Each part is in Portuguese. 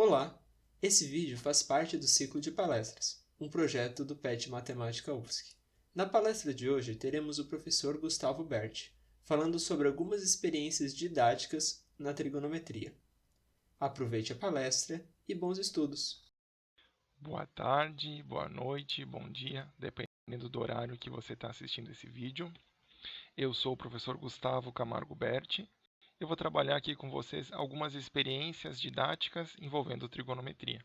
Olá! Esse vídeo faz parte do ciclo de palestras, um projeto do PET Matemática UFSC. Na palestra de hoje teremos o professor Gustavo Berti, falando sobre algumas experiências didáticas na trigonometria. Aproveite a palestra e bons estudos! Boa tarde, boa noite, bom dia, dependendo do horário que você está assistindo esse vídeo. Eu sou o professor Gustavo Camargo Berti. Eu vou trabalhar aqui com vocês algumas experiências didáticas envolvendo trigonometria.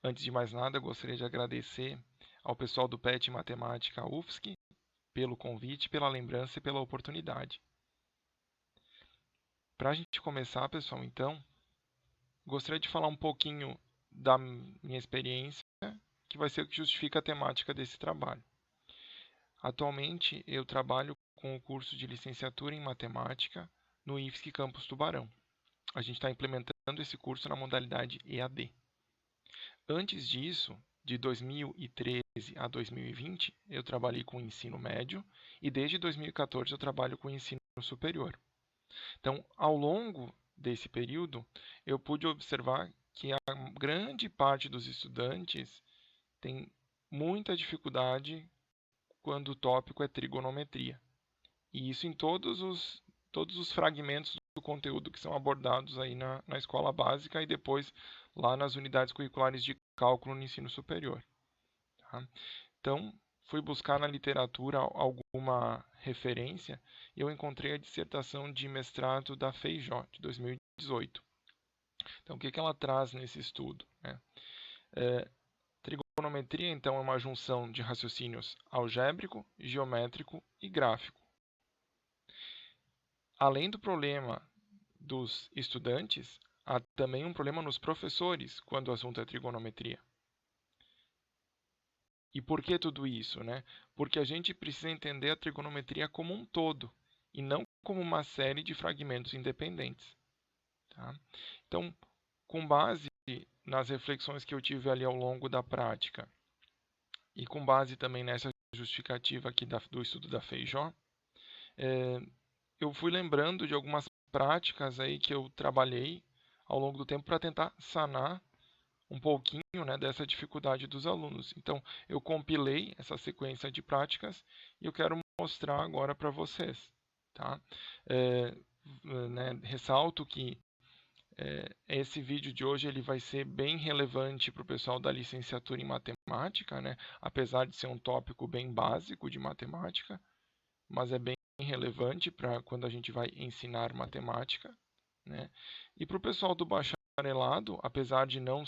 Antes de mais nada, eu gostaria de agradecer ao pessoal do PET Matemática UFSC pelo convite, pela lembrança e pela oportunidade. Para a gente começar, pessoal, então, gostaria de falar um pouquinho da minha experiência, que vai ser o que justifica a temática desse trabalho. Atualmente, eu trabalho com o curso de licenciatura em matemática no IFSC Campus Tubarão. A gente está implementando esse curso na modalidade EAD. Antes disso, de 2013 a 2020, eu trabalhei com ensino médio e desde 2014 eu trabalho com ensino superior. Então, ao longo desse período, eu pude observar que a grande parte dos estudantes tem muita dificuldade quando o tópico é trigonometria. E isso em todos os fragmentos do conteúdo que são abordados aí na escola básica e depois lá nas unidades curriculares de cálculo no ensino superior. Tá? Então, fui buscar na literatura alguma referência e eu encontrei a dissertação de mestrado da Feijó, de 2018. Então, o que ela traz nesse estudo? Trigonometria, então, é uma junção de raciocínios algébrico, geométrico e gráfico. Além do problema dos estudantes, há também um problema nos professores quando o assunto é trigonometria. E por que tudo isso, né? Porque a gente precisa entender a trigonometria como um todo e não como uma série de fragmentos independentes. Tá? Então, com base nas reflexões que eu tive ali ao longo da prática e com base também nessa justificativa aqui do estudo da Feijó, eu fui lembrando de algumas práticas aí que eu trabalhei ao longo do tempo para tentar sanar um pouquinho, né, dessa dificuldade dos alunos. Então, eu compilei essa sequência de práticas e eu quero mostrar agora para vocês. Tá? Ressalto que esse vídeo de hoje ele vai ser bem relevante para o pessoal da licenciatura em matemática, né? Apesar de ser um tópico bem básico de matemática, mas é bem relevante para quando a gente vai ensinar matemática, né? E para o pessoal do bacharelado, apesar de não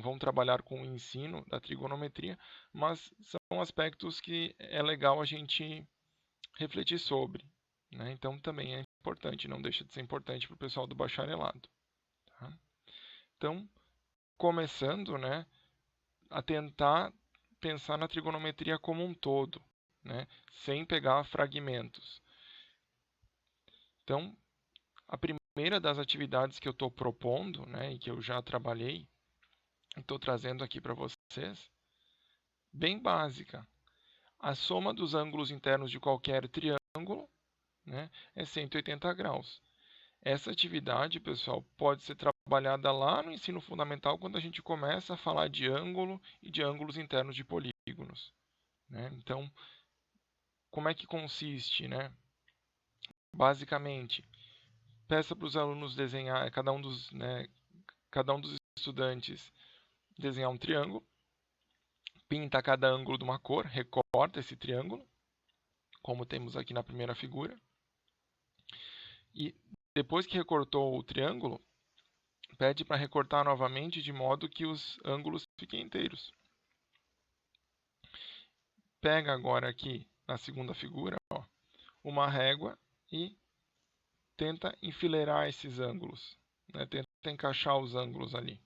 vão trabalhar com o ensino da trigonometria, mas são aspectos que é legal a gente refletir sobre, né? Então também é importante, não deixa de ser importante para o pessoal do bacharelado. Tá? Então, começando, né, a tentar pensar na trigonometria como um todo, né, sem pegar fragmentos. Então, a primeira das atividades que eu estou propondo, né, e que eu já trabalhei, estou trazendo aqui para vocês, bem básica. A soma dos ângulos internos de qualquer triângulo, né, é 180 graus. Essa atividade, pessoal, pode ser trabalhada lá no ensino fundamental quando a gente começa a falar de ângulo e de ângulos internos de polígonos. Né? Então, como é que consiste? Né? Basicamente, peça para os alunos desenhar, cada um dos estudantes desenhar um triângulo, pinta cada ângulo de uma cor, recorta esse triângulo, como temos aqui na primeira figura, e depois que recortou o triângulo, pede para recortar novamente de modo que os ângulos fiquem inteiros. Pega agora aqui na segunda figura, uma régua e tenta enfileirar esses ângulos, né? Tenta encaixar os ângulos ali.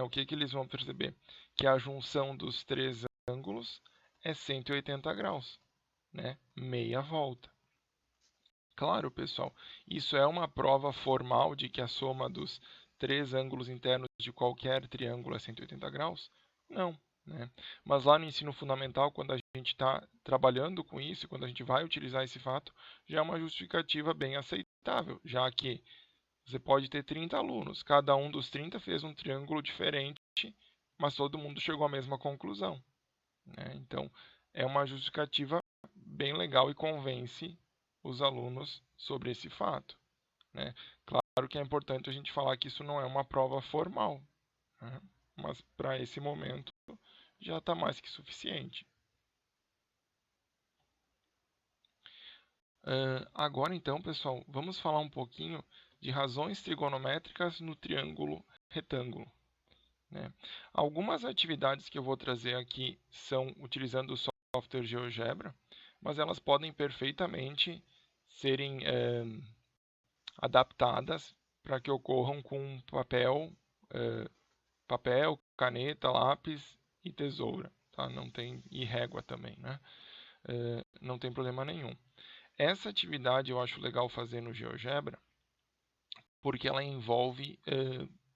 O que eles vão perceber? Que a junção dos três ângulos é 180 graus, né? Meia volta. Claro, pessoal, isso é uma prova formal de que a soma dos três ângulos internos de qualquer triângulo é 180 graus? Não. Né? Mas lá no ensino fundamental, quando a gente está trabalhando com isso, quando a gente vai utilizar esse fato, já é uma justificativa bem aceitável, já que Você pode ter 30 alunos, cada um dos 30 fez um triângulo diferente, mas todo mundo chegou à mesma conclusão, né? Então, é uma justificativa bem legal e convence os alunos sobre esse fato, né? Claro que é importante a gente falar que isso não é uma prova formal, né? Mas para esse momento já está mais que suficiente. Agora então, pessoal, vamos falar um pouquinho de razões trigonométricas no triângulo retângulo, né? Algumas atividades que eu vou trazer aqui são utilizando o software GeoGebra, mas elas podem perfeitamente serem adaptadas para que ocorram com papel, caneta, lápis e tesoura, tá? Não tem, e régua também, né? Não tem problema nenhum. Essa atividade eu acho legal fazer no GeoGebra, porque ela envolve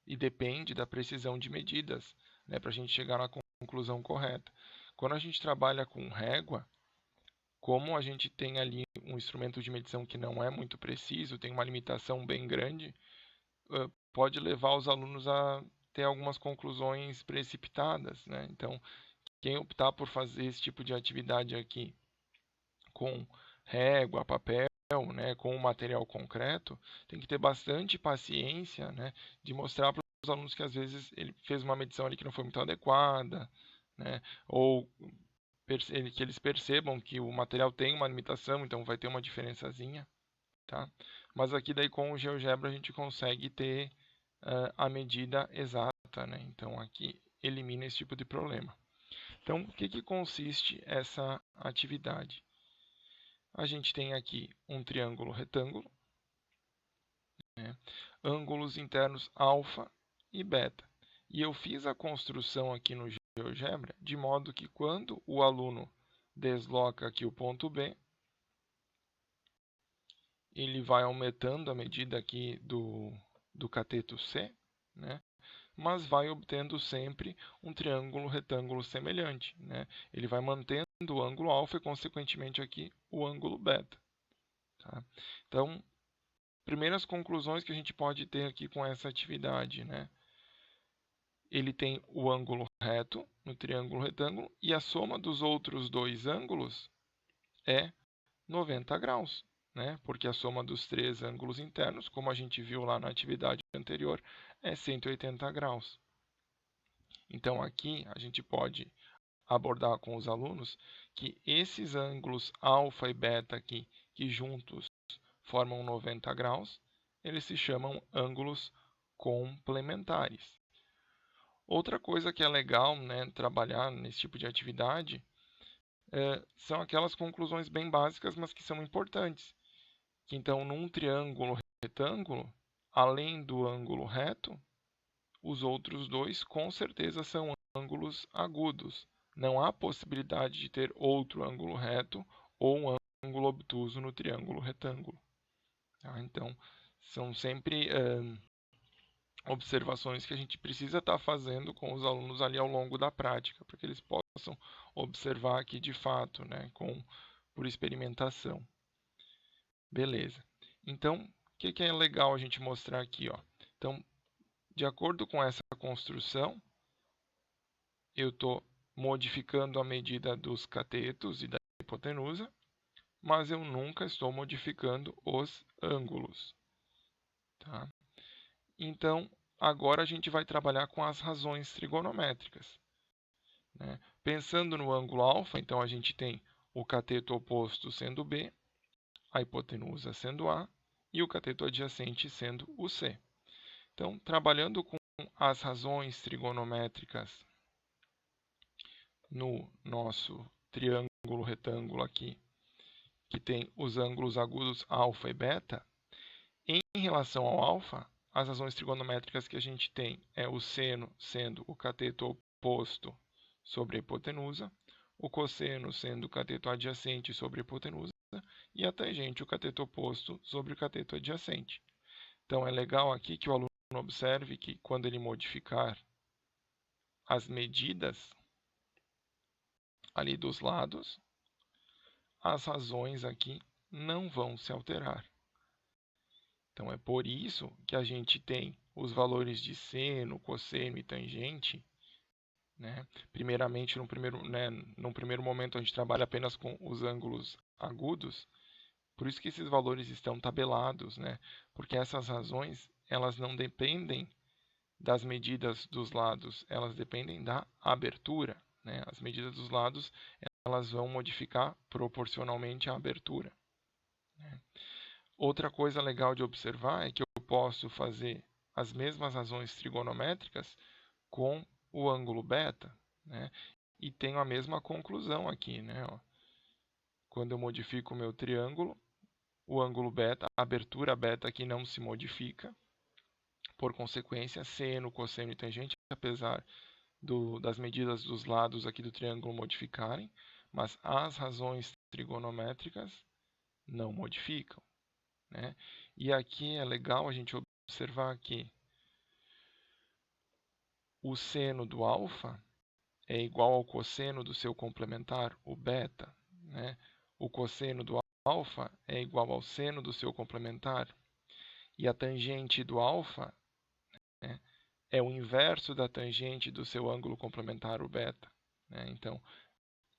e depende da precisão de medidas, né, para a gente chegar na conclusão correta. Quando a gente trabalha com régua, como a gente tem ali um instrumento de medição que não é muito preciso, tem uma limitação bem grande, pode levar os alunos a ter algumas conclusões precipitadas, né? Então, quem optar por fazer esse tipo de atividade aqui com régua, papel, né, com o material concreto, tem que ter bastante paciência, né, de mostrar para os alunos que às vezes ele fez uma medição ali que não foi muito adequada, né, ou que eles percebam que o material tem uma limitação, então vai ter uma diferençazinha, tá? Mas aqui daí com o GeoGebra a gente consegue ter a medida exata, né? Então aqui elimina esse tipo de problema. Então, o que consiste essa atividade? A gente tem aqui um triângulo retângulo, né? Ângulos internos alfa e beta. E eu fiz a construção aqui no GeoGebra de modo que quando o aluno desloca aqui o ponto B, ele vai aumentando a medida aqui do cateto C, né? Mas vai obtendo sempre um triângulo retângulo semelhante, né? Ele vai mantendo o ângulo alfa e, consequentemente, aqui o ângulo beta. Tá? Então, primeiras conclusões que a gente pode ter aqui com essa atividade, né? Ele tem o ângulo reto no triângulo retângulo e a soma dos outros dois ângulos é 90 graus, né? Porque a soma dos três ângulos internos, como a gente viu lá na atividade anterior, é 180 graus. Então aqui a gente pode abordar com os alunos que esses ângulos alfa e beta aqui, que juntos formam 90 graus, eles se chamam ângulos complementares. Outra coisa que é legal, né, trabalhar nesse tipo de atividade são aquelas conclusões bem básicas, mas que são importantes. Que, então, num triângulo retângulo, além do ângulo reto, os outros dois com certeza são ângulos agudos. Não há possibilidade de ter outro ângulo reto ou um ângulo obtuso no triângulo retângulo. Tá? Então, são sempre observações que a gente precisa estar fazendo com os alunos ali ao longo da prática, para que eles possam observar aqui de fato, né, por experimentação. Beleza. Então, o que é legal a gente mostrar aqui? Ó? Então, de acordo com essa construção, eu estou modificando a medida dos catetos e da hipotenusa, mas eu nunca estou modificando os ângulos. Tá? Então, agora a gente vai trabalhar com as razões trigonométricas, né? Pensando no ângulo alfa, então a gente tem o cateto oposto sendo B, a hipotenusa sendo A e o cateto adjacente sendo o C. Então, trabalhando com as razões trigonométricas no nosso triângulo retângulo aqui, que tem os ângulos agudos alfa e beta, em relação ao alfa, as razões trigonométricas que a gente tem é o seno sendo o cateto oposto sobre a hipotenusa, o cosseno sendo o cateto adjacente sobre a hipotenusa e a tangente o cateto oposto sobre o cateto adjacente. Então é legal aqui que o aluno observe que quando ele modificar as medidas ali dos lados, as razões aqui não vão se alterar. Então, é por isso que a gente tem os valores de seno, cosseno e tangente, né? Primeiramente, num primeiro momento, a gente trabalha apenas com os ângulos agudos, por isso que esses valores estão tabelados, né? Porque essas razões, elas não dependem das medidas dos lados, elas dependem da abertura, né? As medidas dos lados, elas vão modificar proporcionalmente a abertura, né? Outra coisa legal de observar é que eu posso fazer as mesmas razões trigonométricas com o ângulo beta, né? E tenho a mesma conclusão aqui, né? Ó. Quando eu modifico o meu triângulo, o ângulo beta, a abertura beta aqui não se modifica. Por consequência, seno, cosseno e tangente, apesar das medidas dos lados aqui do triângulo modificarem, mas as razões trigonométricas não modificam, né? E aqui é legal a gente observar que o seno do alfa é igual ao cosseno do seu complementar, o beta, né? O cosseno do alfa é igual ao seno do seu complementar. E a tangente do alfa, né, é o inverso da tangente do seu ângulo complementar, o beta, né? Então,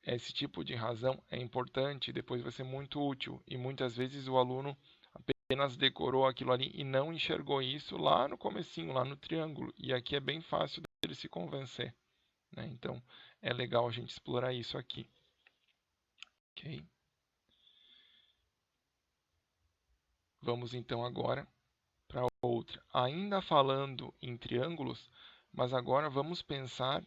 esse tipo de razão é importante, depois vai ser muito útil. E muitas vezes o aluno apenas decorou aquilo ali e não enxergou isso lá no comecinho, lá no triângulo. E aqui é bem fácil dele se convencer, né? Então, é legal a gente explorar isso aqui. Ok? Vamos então agora para outra. Ainda falando em triângulos, mas agora vamos pensar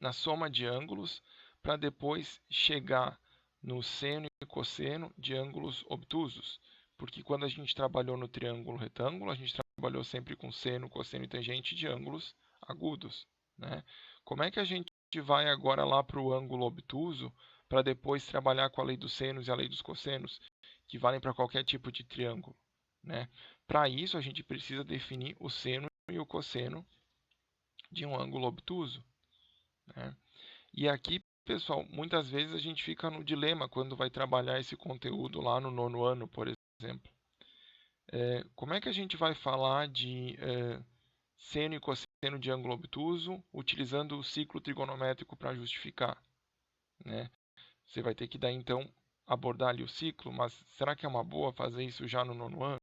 na soma de ângulos para depois chegar no seno e cosseno de ângulos obtusos. Porque quando a gente trabalhou no triângulo retângulo, a gente trabalhou sempre com seno, cosseno e tangente de ângulos agudos, né? Como é que a gente vai agora lá para o ângulo obtuso para depois trabalhar com a lei dos senos e a lei dos cossenos, que valem para qualquer tipo de triângulo, né? Para isso, a gente precisa definir o seno e o cosseno de um ângulo obtuso, né? E aqui, pessoal, muitas vezes a gente fica no dilema quando vai trabalhar esse conteúdo lá no 9º ano, por exemplo. Como é que a gente vai falar de seno e cosseno de ângulo obtuso utilizando o ciclo trigonométrico para justificar, né? Você vai ter que daí então abordar ali o ciclo, mas será que é uma boa fazer isso já no 9º ano?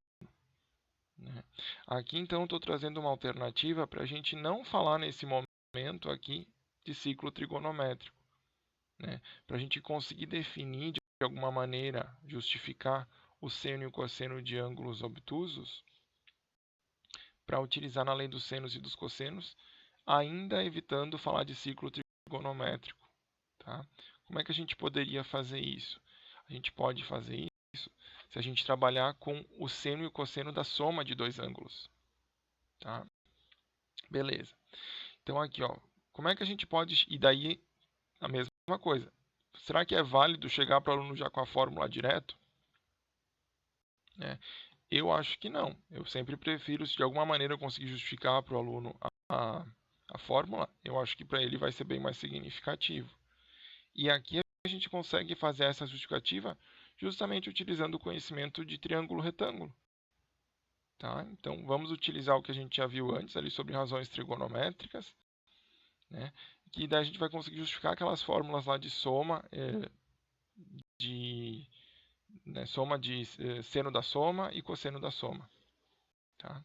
Né? Aqui então estou trazendo uma alternativa para a gente não falar nesse momento aqui de ciclo trigonométrico, né? Para a gente conseguir definir de alguma maneira, justificar o seno e o cosseno de ângulos obtusos, para utilizar na lei dos senos e dos cossenos, ainda evitando falar de ciclo trigonométrico. Tá? Como é que a gente poderia fazer isso? A gente pode fazer isso se a gente trabalhar com o seno e o cosseno da soma de dois ângulos. Tá? Beleza. Então aqui, ó, como é que a gente pode... E daí, a mesma coisa. Será que é válido chegar para o aluno já com a fórmula direto? Eu acho que não. Eu sempre prefiro, se de alguma maneira eu conseguir justificar para o aluno a fórmula, eu acho que para ele vai ser bem mais significativo. E aqui a gente consegue fazer essa justificativa justamente utilizando o conhecimento de triângulo retângulo. Tá? Então, vamos utilizar o que a gente já viu antes ali sobre razões trigonométricas, né? Que daí a gente vai conseguir justificar aquelas fórmulas lá de soma, soma de seno da soma e cosseno da soma. Tá?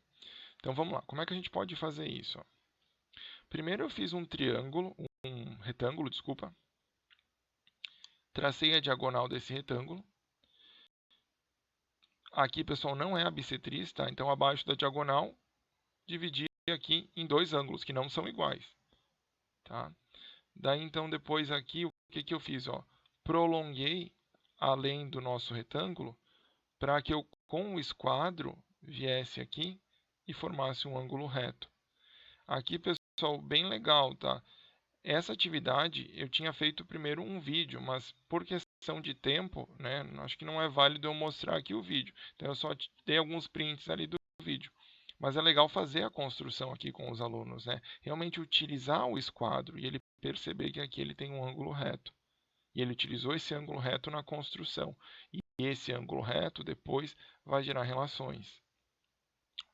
Então, vamos lá. Como é que a gente pode fazer isso? Ó? Primeiro eu fiz um retângulo, desculpa. Tracei a diagonal desse retângulo. Aqui, pessoal, não é a bissetriz, tá? Então, abaixo da diagonal, dividi aqui em dois ângulos que não são iguais, tá? Daí, então, depois aqui, o que eu fiz? Ó? Prolonguei além do nosso retângulo para que eu, com o esquadro, viesse aqui e formasse um ângulo reto. Aqui, pessoal, bem legal, tá? Essa atividade eu tinha feito primeiro um vídeo, mas por questão de tempo, né, acho que não é válido eu mostrar aqui o vídeo. Então eu só dei alguns prints ali do vídeo. Mas é legal fazer a construção aqui com os alunos, né? Realmente utilizar o esquadro e ele perceber que aqui ele tem um ângulo reto. E ele utilizou esse ângulo reto na construção. esse ângulo reto depois vai gerar relações.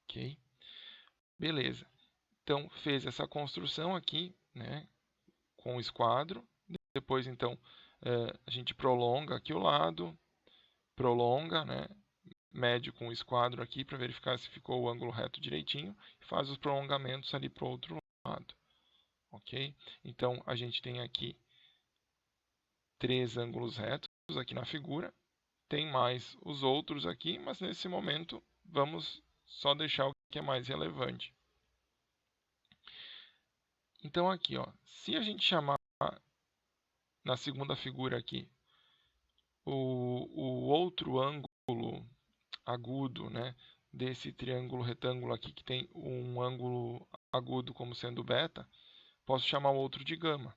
Ok? Beleza. Então, fez essa construção aqui, né, com o esquadro. Depois, então, a gente prolonga aqui o lado, prolonga, né, mede com o esquadro aqui para verificar se ficou o ângulo reto direitinho e faz os prolongamentos ali para o outro lado. Ok? Então, a gente tem aqui 3 ângulos retos aqui na figura. Tem mais os outros aqui, mas nesse momento vamos só deixar o que é mais relevante. Então aqui, ó, se a gente chamar na segunda figura aqui o outro ângulo agudo, né, desse triângulo retângulo aqui que tem um ângulo agudo como sendo beta, posso chamar o outro de gama.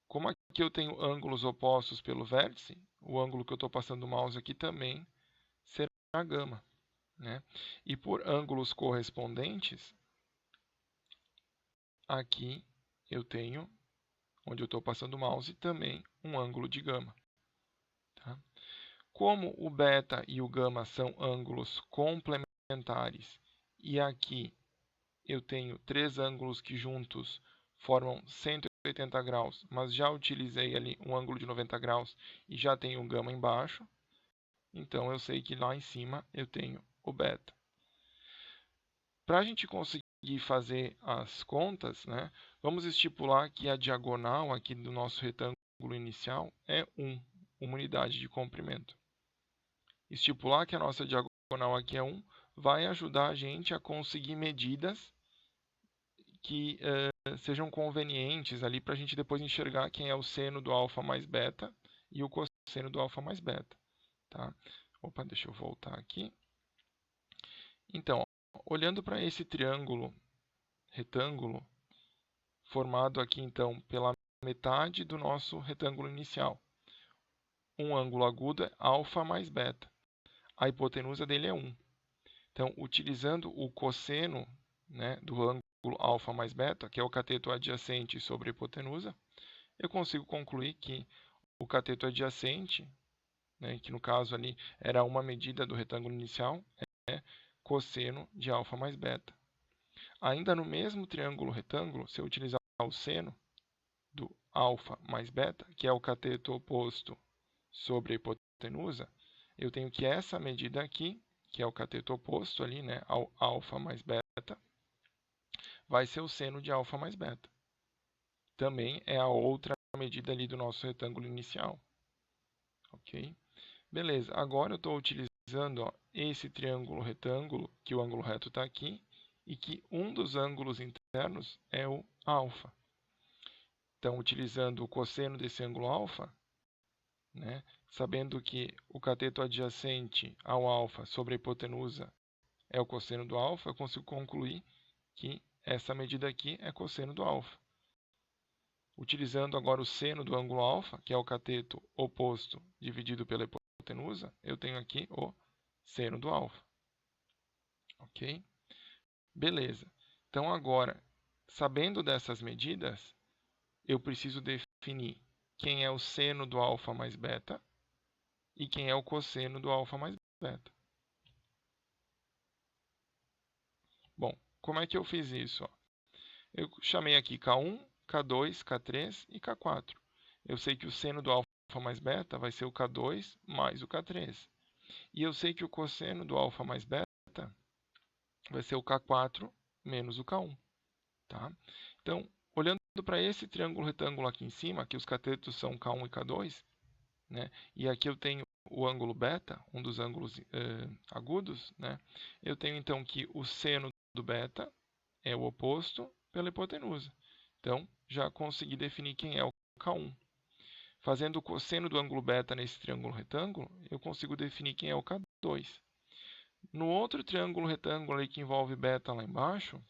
Como aqui eu tenho ângulos opostos pelo vértice, o ângulo que eu estou passando o mouse aqui também será gama, né? E por ângulos correspondentes, aqui eu tenho, onde eu estou passando o mouse, também um ângulo de gama. Tá? Como o beta e o gama são ângulos complementares, e aqui eu tenho 3 ângulos que juntos formam 180 graus, mas já utilizei ali um ângulo de 90 graus e já tenho um gama embaixo, então eu sei que lá em cima eu tenho o beta. Para a gente conseguir fazer as contas, né, vamos estipular que a diagonal aqui do nosso retângulo inicial é 1 unidade de comprimento. Estipular que a nossa diagonal aqui é 1 vai ajudar a gente a conseguir medidas que sejam convenientes ali para a gente depois enxergar quem é o seno do alfa mais beta e o cosseno do alfa mais beta. Tá? Opa, deixa eu voltar aqui. Então, ó, olhando para esse triângulo retângulo, formado aqui então pela metade do nosso retângulo inicial. Um ângulo agudo é alfa mais beta. A hipotenusa dele é 1. Então, utilizando o cosseno, né, do ângulo alfa mais beta, que é o cateto adjacente sobre a hipotenusa, eu consigo concluir que o cateto adjacente, né, que no caso ali era uma medida do retângulo inicial, é cosseno de alfa mais beta. Ainda no mesmo triângulo retângulo, se eu utilizar o seno do alfa mais beta, que é o cateto oposto sobre a hipotenusa, eu tenho que essa medida aqui, que é o cateto oposto ali, né, ao alfa mais beta, vai ser o seno de alfa mais beta. Também é a outra medida ali do nosso retângulo inicial. Ok? Beleza, agora eu estou utilizando, ó, esse triângulo retângulo, que o ângulo reto está aqui, e que um dos ângulos internos é o alfa. Então, utilizando o cosseno desse ângulo alfa, né, sabendo que o cateto adjacente ao alfa sobre a hipotenusa é o cosseno do alfa, eu consigo concluir que essa medida aqui é cosseno do alfa. Utilizando agora o seno do ângulo alfa, que é o cateto oposto dividido pela hipotenusa, eu tenho aqui o seno do alfa. Ok? Beleza. Então agora, sabendo dessas medidas, eu preciso definir quem é o seno do alfa mais beta e quem é o cosseno do alfa mais beta. Bom, como é que eu fiz isso? Ó? Eu chamei aqui K1, K2, K3 e K4. Eu sei que o seno do alfa mais beta vai ser o K2 mais o K3. E eu sei que o cosseno do alfa mais beta vai ser o K4 menos o K1. Tá? Então, olhando para esse triângulo retângulo aqui em cima, que os catetos são K1 e K2, né? E aqui eu tenho o ângulo beta, um dos ângulos agudos, né? Eu tenho então que o seno do beta é o oposto pela hipotenusa. Então, já consegui definir quem é o K1. Fazendo o cosseno do ângulo beta nesse triângulo retângulo, eu consigo definir quem é o K2. No outro triângulo retângulo aí que envolve beta lá embaixo,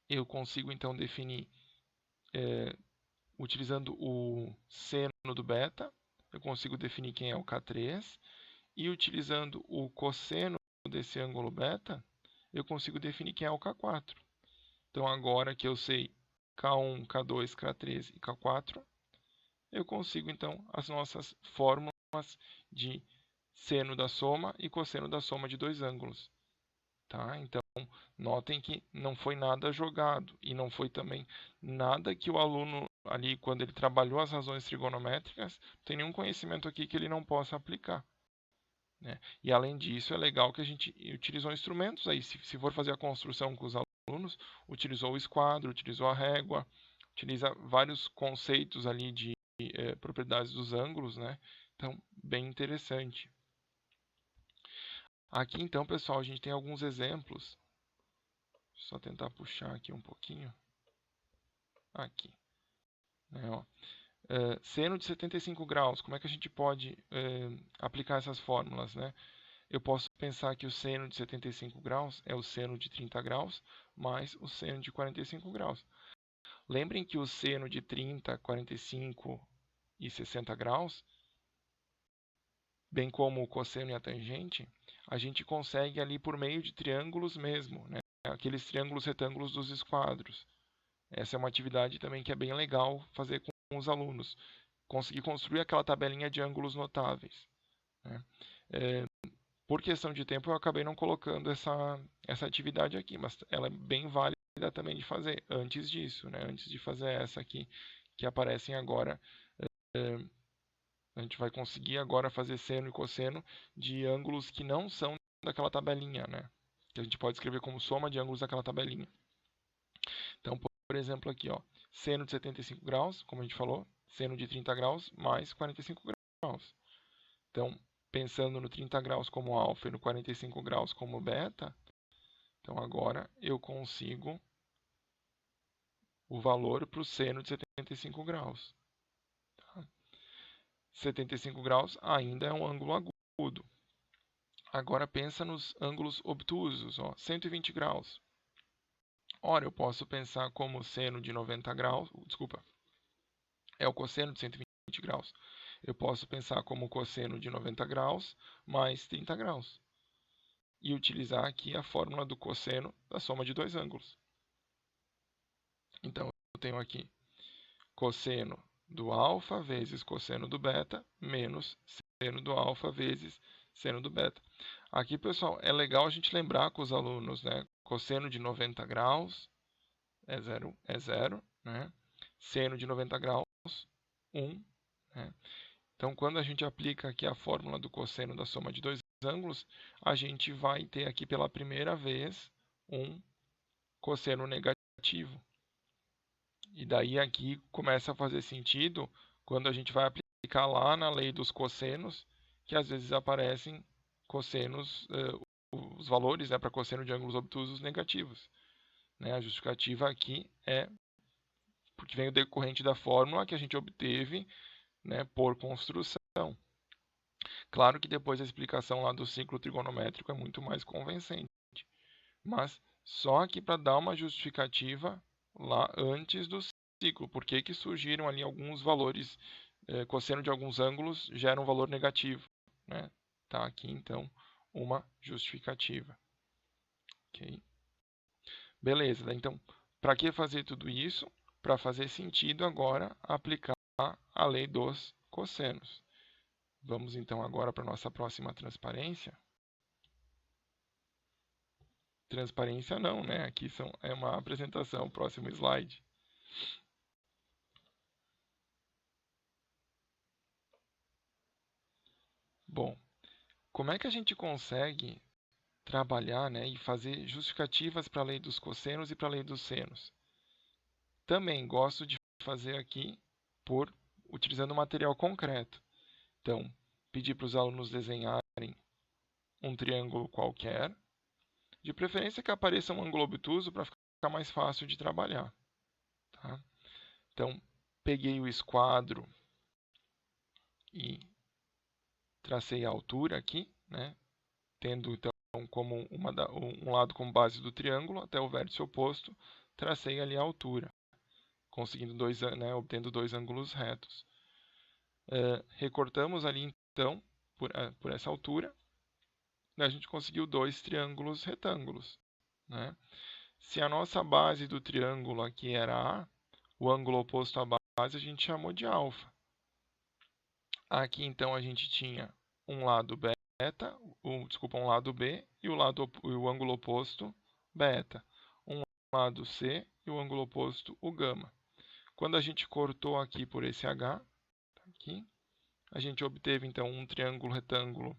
eu consigo então definir, utilizando o seno do beta, eu consigo definir quem é o K3, e utilizando o cosseno desse ângulo beta, eu consigo definir quem é o K4. Então, agora que eu sei K1, K2, K3 e K4, eu consigo então as nossas fórmulas de seno da soma e cosseno da soma de dois ângulos. Tá? Então, notem que não foi nada jogado e não foi também nada que o aluno ali, quando ele trabalhou as razões trigonométricas, tem nenhum conhecimento aqui que ele não possa aplicar. Né? E além disso, é legal que a gente utilizou instrumentos aí. Se for fazer a construção com os alunos, utilizou o esquadro, utilizou a régua, utiliza vários conceitos ali de propriedades dos ângulos, né? Então, bem interessante. Aqui, então, pessoal, a gente tem alguns exemplos. Só tentar puxar aqui um pouquinho. Aqui. Né, ó. Seno de 75 graus, como é que a gente pode aplicar essas fórmulas, né? Eu posso pensar que o seno de 75 graus é o seno de 30 graus mais o seno de 45 graus. Lembrem que o seno de 30, 45 e 60 graus, bem como o cosseno e a tangente, a gente consegue ali por meio de triângulos mesmo, né? Aqueles triângulos retângulos dos esquadros. Essa é uma atividade também que é bem legal fazer com os alunos. Conseguir construir aquela tabelinha de ângulos notáveis. Né? Por questão de tempo, eu acabei não colocando essa atividade aqui, mas ela é bem válida também de fazer antes disso, né? Antes de fazer essa aqui, que aparecem agora. A gente vai conseguir agora fazer seno e cosseno de ângulos que não são daquela tabelinha, né? Que a gente pode escrever como soma de ângulos daquela tabelinha. Então, por exemplo, aqui, ó, seno de 75 graus, como a gente falou, seno de 30 graus mais 45 graus. Então, pensando no 30 graus como alfa e no 45 graus como beta, então agora eu consigo o valor para o seno de 75 graus. Tá? 75 graus ainda é um ângulo agudo. Agora pensa nos ângulos obtusos, ó, 120 graus. Ora, eu posso pensar como seno de 90 graus, desculpa, é o cosseno de 120 graus. Eu posso pensar como cosseno de 90 graus mais 30 graus. E utilizar aqui a fórmula do cosseno da soma de dois ângulos. Então, eu tenho aqui cosseno do alfa vezes cosseno do beta menos seno do alfa vezes seno do beta. Aqui, pessoal, é legal a gente lembrar com os alunos, né? Cosseno de 90 graus é zero, né? Seno de 90 graus, 1. Né? Então, quando a gente aplica aqui a fórmula do cosseno da soma de dois ângulos, a gente vai ter aqui pela primeira vez um cosseno negativo. E daí aqui começa a fazer sentido quando a gente vai aplicar lá na lei dos cossenos, que às vezes aparecem cossenos, os valores, né, para cosseno de ângulos obtusos negativos. Né? A justificativa aqui é porque vem o decorrente da fórmula que a gente obteve, né, por construção. Claro que depois a explicação lá do ciclo trigonométrico é muito mais convincente, mas só aqui para dar uma justificativa lá antes do ciclo, por que surgiram ali alguns valores, cosseno de alguns ângulos gera um valor negativo, né? Tá aqui então uma justificativa. Ok? Beleza, né? Então, para que fazer tudo isso? Para fazer sentido agora aplicar a lei dos cossenos. Vamos então agora para a nossa próxima transparência. Transparência não, né? Aqui é uma apresentação, próximo slide. Bom, como é que a gente consegue trabalhar, né, e fazer justificativas para a lei dos cossenos e para a lei dos senos? Também gosto de fazer aqui utilizando material concreto. Então, pedir para os alunos desenharem um triângulo qualquer, de preferência que apareça um ângulo obtuso para ficar mais fácil de trabalhar. Tá? Então, peguei o esquadro e tracei a altura aqui, né? Tendo então como um lado como base do triângulo até o vértice oposto, tracei ali a altura, conseguindo obtendo dois ângulos retos. Recortamos ali então, por essa altura, a gente conseguiu dois triângulos retângulos. Né? Se a nossa base do triângulo aqui era A, o ângulo oposto à base a gente chamou de alfa. Aqui, então, a gente tinha um lado beta, um lado B e o ângulo oposto beta. Um lado C e o ângulo oposto o gama. Quando a gente cortou aqui por esse H, aqui, a gente obteve, então, um triângulo retângulo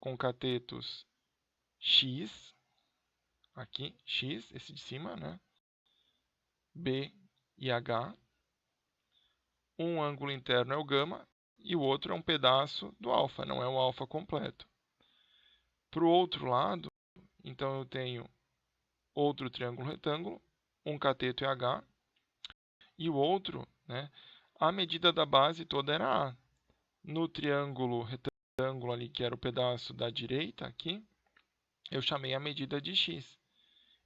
com catetos X, aqui, X, esse de cima, né? B e H. Um ângulo interno é o gama e o outro é um pedaço do alfa, não é o alfa completo. Para o outro lado, então eu tenho outro triângulo retângulo, um cateto é H, e o outro, né, a medida da base toda era A. No triângulo retângulo ali, que era o pedaço da direita aqui, eu chamei a medida de X.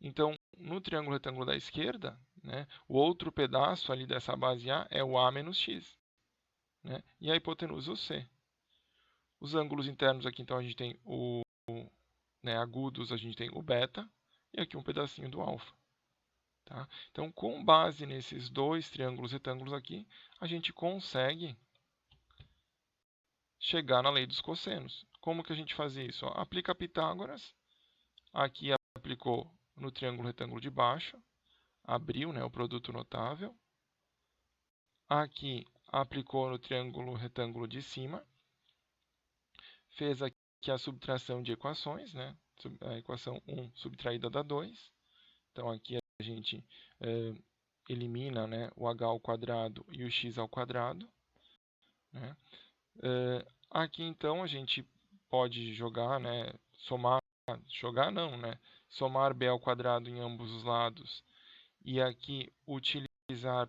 Então, no triângulo retângulo da esquerda, né, o outro pedaço ali dessa base A é o A menos X. Né, e a hipotenusa o C. Os ângulos internos aqui, então, a gente tem agudos, a gente tem o beta, e aqui um pedacinho do alfa. Tá? Então, com base nesses dois triângulos retângulos aqui, a gente consegue chegar na lei dos cossenos. Como que a gente faz isso? Aplica Pitágoras, aqui aplicou no triângulo retângulo de baixo, abriu, né, o produto notável. Aqui aplicou no triângulo retângulo de cima, fez aqui a subtração de equações, né? A equação 1 subtraída da 2. Então, aqui a gente elimina, né, o h ao quadrado e o x ao quadrado. Né? Aqui, então, a gente pode jogar, né, somar b ao quadrado em ambos os lados. E aqui utilizar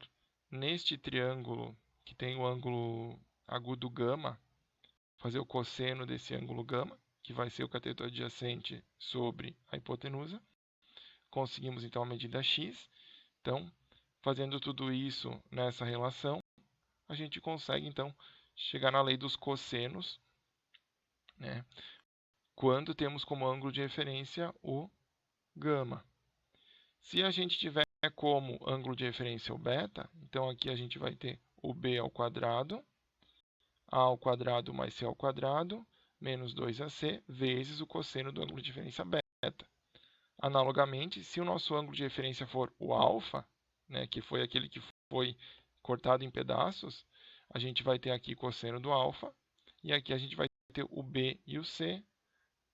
neste triângulo, que tem o ângulo agudo gama, fazer o cosseno desse ângulo gama, que vai ser o cateto adjacente sobre a hipotenusa. Conseguimos, então, a medida x. Então, fazendo tudo isso nessa relação, a gente consegue, então, chegar na lei dos cossenos, né, quando temos como ângulo de referência o gama. Se a gente tiver como ângulo de referência o beta, então aqui a gente vai ter o b ao quadrado, a ao quadrado mais c ao quadrado, menos 2ac, vezes o cosseno do ângulo de referência beta. Analogamente, se o nosso ângulo de referência for o alfa, né, que foi aquele que foi cortado em pedaços, a gente vai ter aqui cosseno do alfa, e aqui a gente vai ter o b e o c,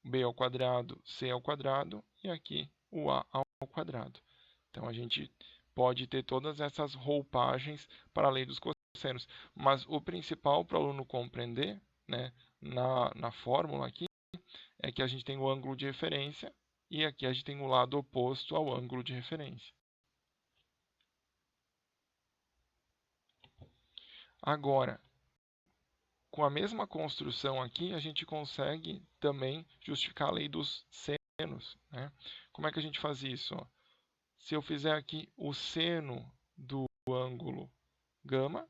b ao quadrado, c ao quadrado, e aqui o a ao quadrado. Então, a gente pode ter todas essas roupagens para a lei dos cossenos. Mas o principal para o aluno compreender, né, na fórmula aqui, é que a gente tem o ângulo de referência e aqui a gente tem o lado oposto ao ângulo de referência. Agora, com a mesma construção aqui, a gente consegue também justificar a lei dos senos. Né? Como é que a gente faz isso? Se eu fizer aqui o seno do ângulo gama,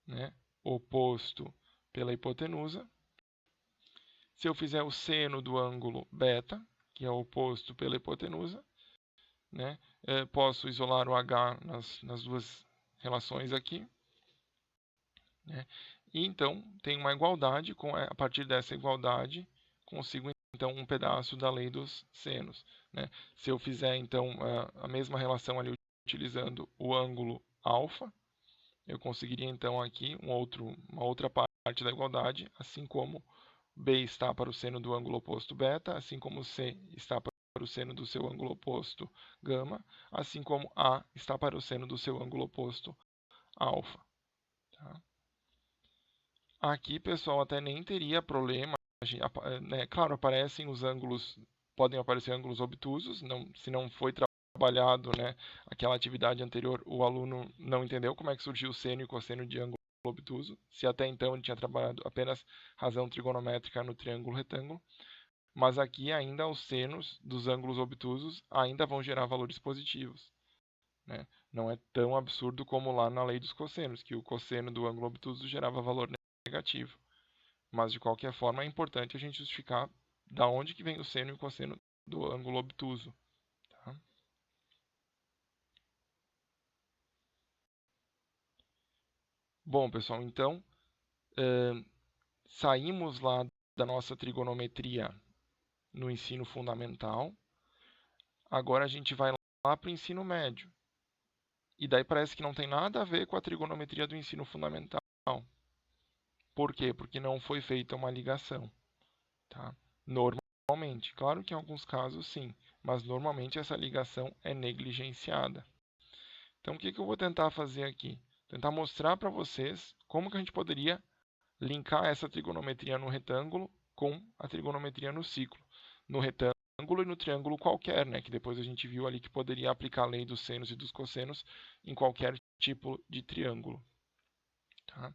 né, oposto pela hipotenusa, se eu fizer o seno do ângulo beta, que é oposto pela hipotenusa, né, posso isolar o h nas duas relações aqui. Né, e então tem uma igualdade, a partir dessa igualdade, consigo então um pedaço da lei dos senos. Né? Se eu fizer então a mesma relação ali utilizando o ângulo alfa, eu conseguiria então aqui uma outra parte da igualdade, assim como B está para o seno do ângulo oposto beta, assim como C está para o seno do seu ângulo oposto gama, assim como A está para o seno do seu ângulo oposto alfa. Tá? Aqui, pessoal, até nem teria problema, né? Claro, podem aparecer ângulos obtusos, se não foi trabalhado, né, aquela atividade anterior, o aluno não entendeu como é que surgiu o seno e o cosseno de ângulo obtuso, se até então ele tinha trabalhado apenas razão trigonométrica no triângulo retângulo, mas aqui ainda os senos dos ângulos obtusos ainda vão gerar valores positivos. Né? Não é tão absurdo como lá na lei dos cossenos, que o cosseno do ângulo obtuso gerava valor negativo. Mas, de qualquer forma, é importante a gente justificar da onde que vem o seno e o cosseno do ângulo obtuso. Tá? Bom, pessoal, então saímos lá da nossa trigonometria no ensino fundamental. Agora a gente vai lá para o ensino médio. E daí parece que não tem nada a ver com a trigonometria do ensino fundamental. Por quê? Porque não foi feita uma ligação. Tá? Normalmente. Claro que em alguns casos sim, mas normalmente essa ligação é negligenciada. Então o que eu vou tentar fazer aqui? Tentar mostrar para vocês como que a gente poderia linkar essa trigonometria no retângulo com a trigonometria no ciclo. No retângulo e no triângulo qualquer, né? Que depois a gente viu ali que poderia aplicar a lei dos senos e dos cossenos em qualquer tipo de triângulo. Tá?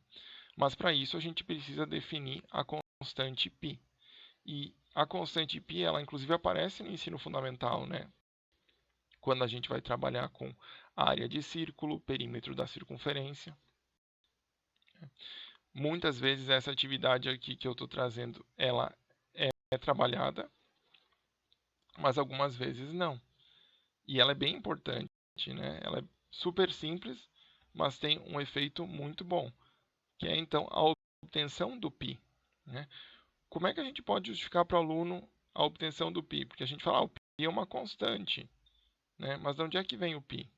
Mas para isso a gente precisa definir a constante π. E a constante π, ela inclusive aparece no ensino fundamental, né? Quando a gente vai trabalhar com a área de círculo, perímetro da circunferência. Muitas vezes essa atividade aqui que eu estou trazendo, ela é trabalhada, mas algumas vezes não. E ela é bem importante, né? Ela é super simples, mas tem um efeito muito bom, que é então a obtenção do π. Né? Como é que a gente pode justificar para o aluno a obtenção do π? Porque a gente fala, o π é uma constante, né? Mas de onde é que vem o π?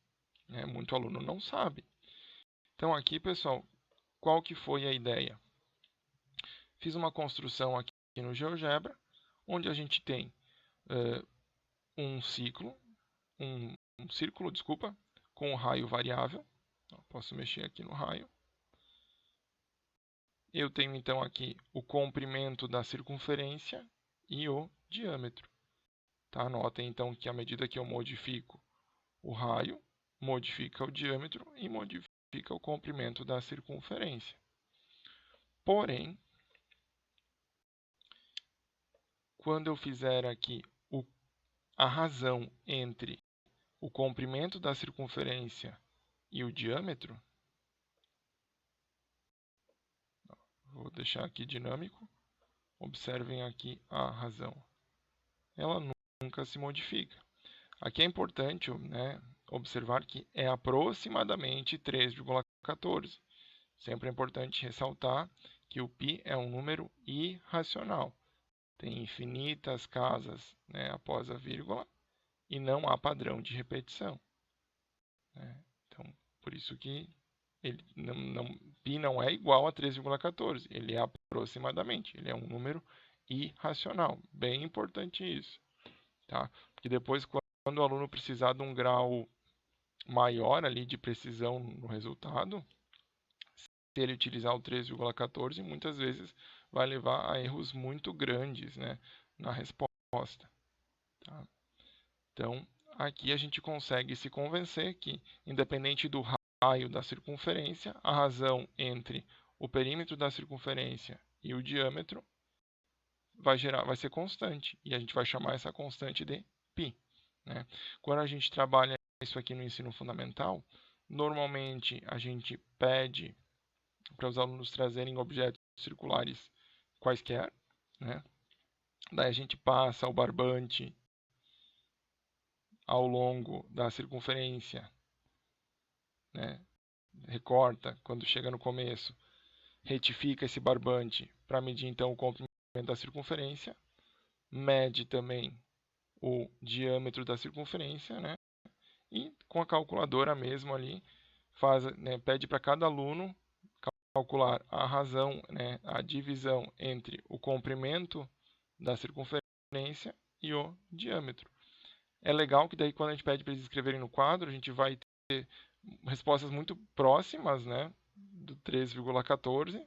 Muito aluno não sabe. Então aqui, pessoal, qual que foi a ideia? Fiz uma construção aqui no GeoGebra, onde a gente tem um círculo, com um raio variável. Posso mexer aqui no raio. Eu tenho então aqui o comprimento da circunferência e o diâmetro. Tá? Notem então que à medida que eu modifico o raio, modifica o diâmetro e modifica o comprimento da circunferência. Porém, quando eu fizer aqui a razão entre o comprimento da circunferência e o diâmetro, vou deixar aqui dinâmico, observem aqui a razão. Ela nunca se modifica. Aqui é importante, né, observar que é aproximadamente 3,14. Sempre é importante ressaltar que o π é um número irracional. Tem infinitas casas, né, após a vírgula e não há padrão de repetição. Né? Então, por isso que π não é igual a 3,14. Ele é aproximadamente. Ele é um número irracional. Bem importante isso. Tá? Porque depois, quando o aluno precisar de um grau maior ali de precisão no resultado, se ele utilizar o 3,14, muitas vezes vai levar a erros muito grandes, né, na resposta. Tá? Então, aqui a gente consegue se convencer que, independente do raio da circunferência, a razão entre o perímetro da circunferência e o diâmetro vai ser constante. E a gente vai chamar essa constante de π. Né? Quando a gente trabalha isso aqui no ensino fundamental, normalmente a gente pede para os alunos trazerem objetos circulares quaisquer. Né? Daí a gente passa o barbante ao longo da circunferência, né? Recorta quando chega no começo, retifica esse barbante para medir então o comprimento da circunferência, mede também o diâmetro da circunferência, né? E com a calculadora mesmo ali, né, pede para cada aluno calcular a razão, né, a divisão entre o comprimento da circunferência e o diâmetro. É legal que daí quando a gente pede para eles escreverem no quadro, a gente vai ter respostas muito próximas, né, do 3,14,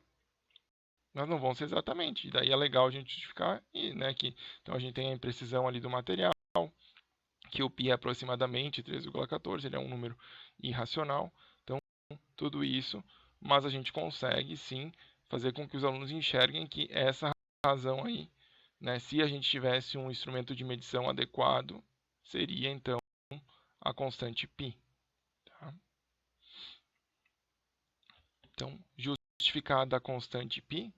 mas não vão ser exatamente. E daí é legal a gente justificar e, né, que então a gente tem a imprecisão ali do material, que o π é aproximadamente 3,14, ele é um número irracional. Então, tudo isso, mas a gente consegue sim fazer com que os alunos enxerguem que essa razão aí, né, se a gente tivesse um instrumento de medição adequado, seria então a constante π. Tá? Então, justificada a constante π,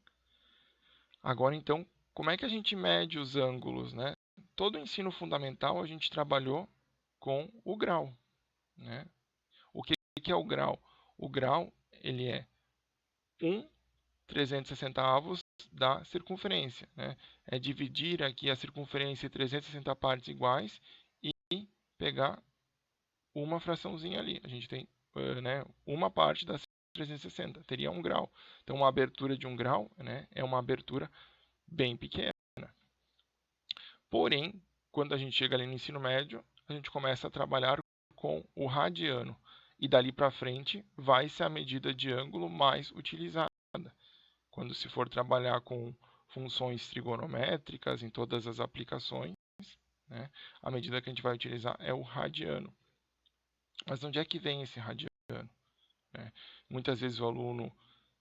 agora então, como é que a gente mede os ângulos? Né? Todo o ensino fundamental a gente trabalhou com o grau. Né? O que é o grau? O grau ele é 1/360 da circunferência, né? É dividir aqui a circunferência em 360 partes iguais e pegar uma fraçãozinha ali. A gente tem né, uma parte das 360, teria 1 grau. Então, uma abertura de 1 grau, né, é uma abertura bem pequena. Porém, quando a gente chega ali no ensino médio, a gente começa a trabalhar com o radiano. E dali para frente vai ser a medida de ângulo mais utilizada. Quando se for trabalhar com funções trigonométricas em todas as aplicações, né, a medida que a gente vai utilizar é o radiano. Mas onde é que vem esse radiano? Né? Muitas vezes o aluno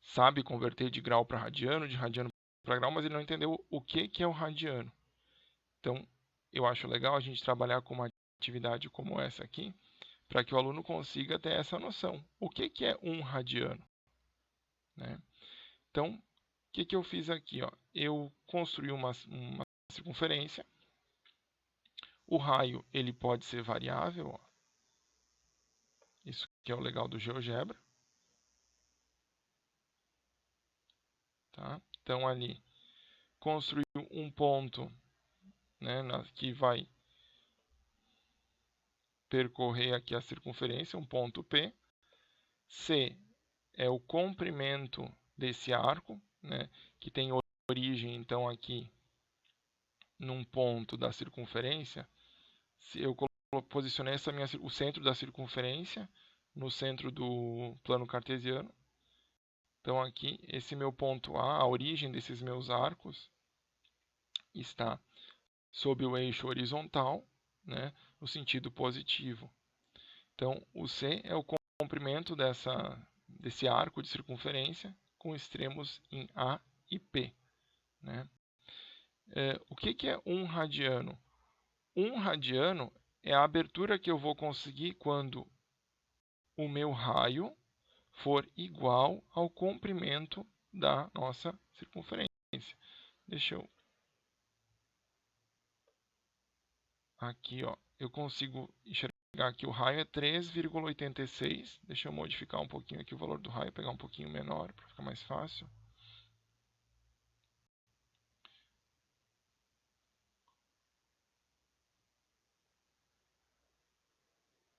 sabe converter de grau para radiano, de radiano para grau, mas ele não entendeu o que é o radiano. Então, eu acho legal a gente trabalhar com uma atividade como essa aqui, para que o aluno consiga ter essa noção. O que é 1 radiano? Né? Então, o que eu fiz aqui? Ó? Eu construí uma circunferência. O raio ele pode ser variável. Ó. Isso que é o legal do GeoGebra. Tá? Então, ali, construiu um ponto, né, que vai percorrer aqui a circunferência, um ponto P. C é o comprimento desse arco, né, que tem origem, então, aqui num ponto da circunferência. Se eu posicionei o centro da circunferência no centro do plano cartesiano. Então, aqui, esse meu ponto A, a origem desses meus arcos, está sob o eixo horizontal, né, no sentido positivo. Então, o C é o comprimento desse arco de circunferência com extremos em A e P. Né? O que é 1 radiano? 1 radiano é a abertura que eu vou conseguir quando o meu raio for igual ao comprimento da nossa circunferência. Deixa eu... Aqui, ó, eu consigo enxergar que o raio é 3,86. Deixa eu modificar um pouquinho aqui o valor do raio, pegar um pouquinho menor para ficar mais fácil.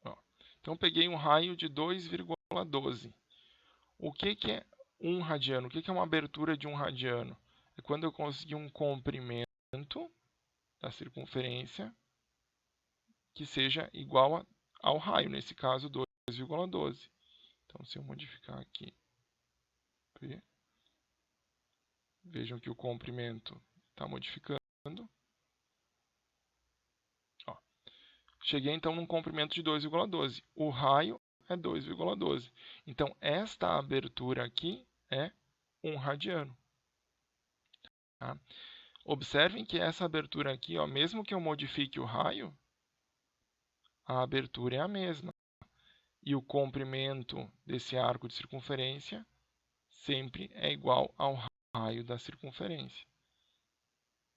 Ó, então, peguei um raio de 2,12. O que é 1 radiano? O que é uma abertura de 1 radiano? É quando eu conseguir um comprimento da circunferência que seja igual ao raio, nesse caso 2,12. Então, se eu modificar aqui P, vejam que o comprimento está modificando. Ó, cheguei então num comprimento de 2,12. O raio é 2,12. Então, esta abertura aqui é 1 radiano. Tá? Observem que essa abertura aqui, ó, mesmo que eu modifique o raio, a abertura é a mesma. E o comprimento desse arco de circunferência sempre é igual ao raio da circunferência.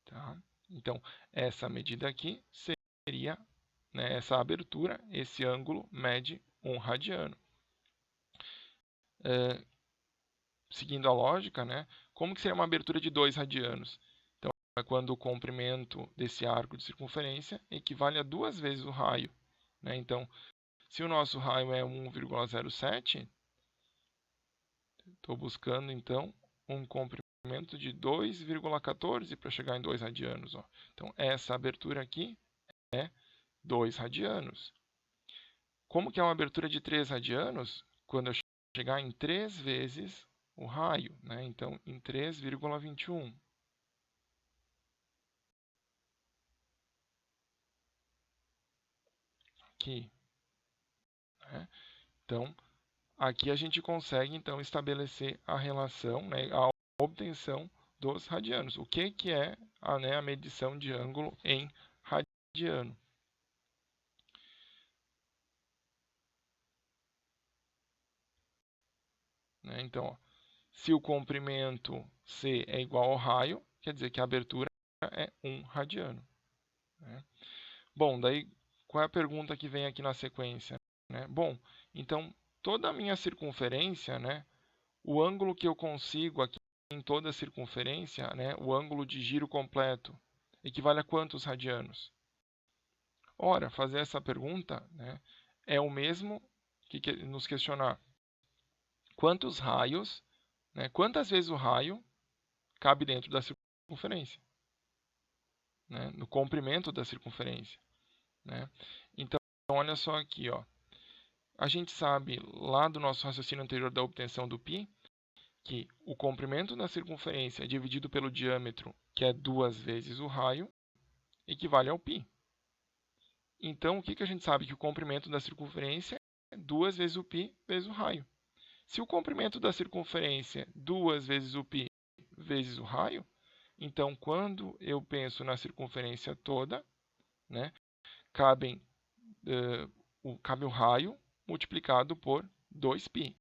Tá? Então, essa medida aqui seria, né, essa abertura, esse ângulo mede 1 radiano. Seguindo a lógica, né, como que seria uma abertura de 2 radianos? Então, é quando o comprimento desse arco de circunferência equivale a 2 vezes o raio. Né? Então, se o nosso raio é 1,07, estou buscando, então, um comprimento de 2,14 para chegar em 2 radianos. Ó. Então, essa abertura aqui é 2 radianos. Como que é uma abertura de 3 radianos? Quando eu chegar em 3 vezes o raio. Né? Então, em 3,21. Aqui. Né? Então, aqui a gente consegue então estabelecer a relação, né, a obtenção dos radianos. O que é a medição de ângulo em radiano? Né, então, ó, se o comprimento C é igual ao raio, quer dizer que a abertura é 1 radiano. Né? Bom, daí qual é a pergunta que vem aqui na sequência? Né? Bom, então toda a minha circunferência, né, o ângulo que eu consigo aqui em toda a circunferência, né, o ângulo de giro completo, equivale a quantos radianos? Ora, fazer essa pergunta, né, é o mesmo que nos questionar quantos raios, né, quantas vezes o raio cabe dentro da circunferência, né, no comprimento da circunferência. Né? Então, olha só aqui, ó. A gente sabe lá do nosso raciocínio anterior da obtenção do π, que o comprimento da circunferência dividido pelo diâmetro, que é 2 vezes o raio, equivale ao π. Então, o que a gente sabe? Que o comprimento da circunferência é 2 vezes o π vezes o raio. Se o comprimento da circunferência é 2 vezes o π vezes o raio, então, quando eu penso na circunferência toda, né, cabe o raio multiplicado por 2π.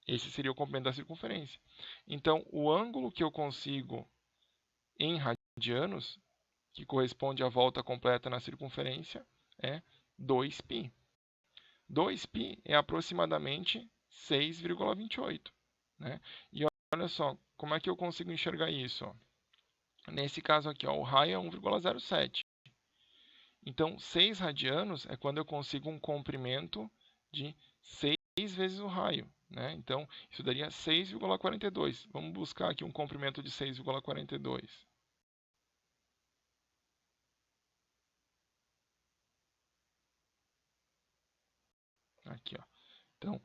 Esse seria o comprimento da circunferência. Então, o ângulo que eu consigo em radianos, que corresponde à volta completa na circunferência, é 2π. 2π é aproximadamente 6,28. Né? E olha só, como é que eu consigo enxergar isso? Ó? Nesse caso aqui, ó, o raio é 1,07. Então, 6 radianos é quando eu consigo um comprimento de 6 vezes o raio. Né? Então, isso daria 6,42. Vamos buscar aqui um comprimento de 6,42. Aqui, ó. Então,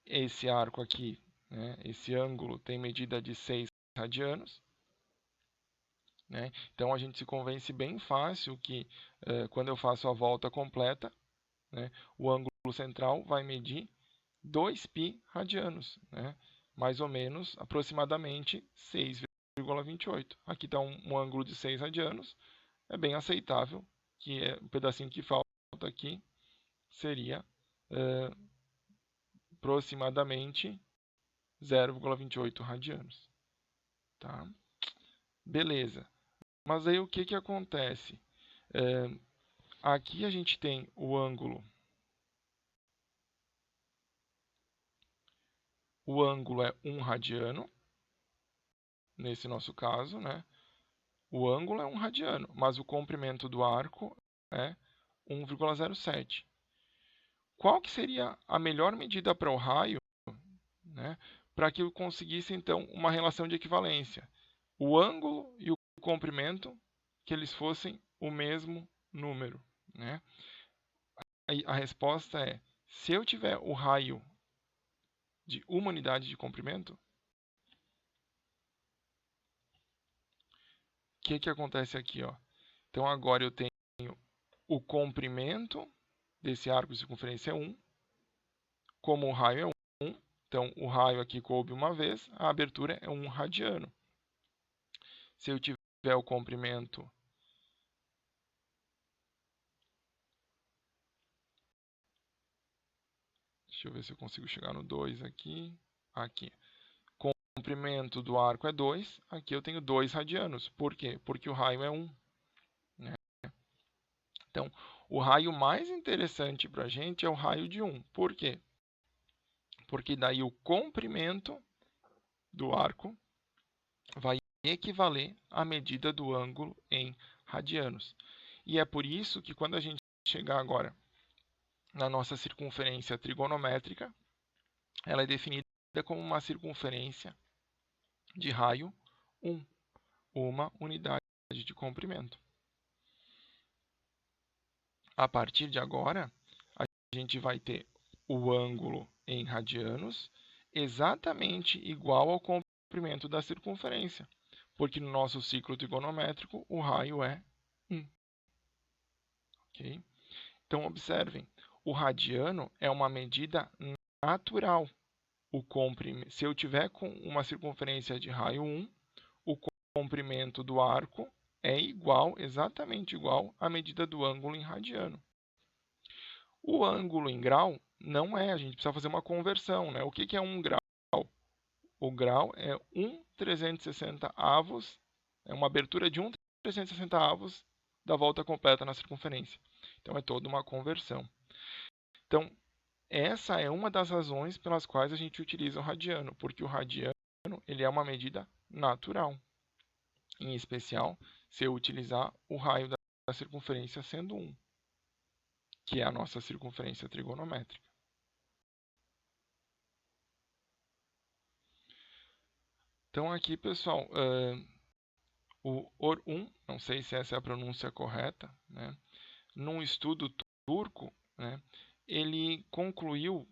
esse arco aqui, né, esse ângulo tem medida de 6 radianos. Né? Então, a gente se convence bem fácil que quando eu faço a volta completa, né, o ângulo central vai medir 2π radianos, né? Mais ou menos, aproximadamente 6,28. Aqui está um ângulo de 6 radianos, é bem aceitável, que é o pedacinho que falta aqui seria aproximadamente 0,28 radianos. Tá? Beleza. Mas aí o que acontece? Aqui a gente tem o ângulo. O ângulo é 1 radiano, nesse nosso caso, né? O ângulo é 1 radiano, mas o comprimento do arco é 1,07. Qual que seria a melhor medida para o raio, né, para que eu conseguisse, então, uma relação de equivalência? O ângulo e o comprimento, que eles fossem o mesmo número. Né? A resposta é, se eu tiver o raio de uma unidade de comprimento, o que acontece aqui? Ó? Então, agora eu tenho o comprimento desse arco de circunferência é 1, como o raio é 1, então o raio aqui coube uma vez, a abertura é 1 radiano. Se eu tiver o comprimento deixa eu ver se eu consigo chegar no 2 aqui. Aqui. Comprimento do arco é 2, aqui eu tenho 2 radianos. Por quê? Porque o raio é 1. Né? Então, o raio mais interessante para a gente é o raio de 1. Por quê? Porque daí o comprimento do arco vai equivaler à medida do ângulo em radianos. E é por isso que quando a gente chegar agora na nossa circunferência trigonométrica, ela é definida como uma circunferência de raio 1, uma unidade de comprimento. A partir de agora, a gente vai ter o ângulo em radianos exatamente igual ao comprimento da circunferência, porque no nosso ciclo trigonométrico o raio é 1. Okay? Então, observem, o radiano é uma medida natural. Se eu tiver com uma circunferência de raio 1, o comprimento do arco é igual, exatamente igual, à medida do ângulo em radiano. O ângulo em grau não é, a gente precisa fazer uma conversão. Né? O que é 1 grau? O grau é 1/360 avos, é uma abertura de 1/360 avos da volta completa na circunferência. Então, é toda uma conversão. Então, essa é uma das razões pelas quais a gente utiliza o radiano, porque o radiano ele é uma medida natural, em especial se eu utilizar o raio da circunferência sendo 1, que é a nossa circunferência trigonométrica. Então aqui, pessoal, o Or-1, não sei se essa é a pronúncia correta, né, num estudo turco, né, ele concluiu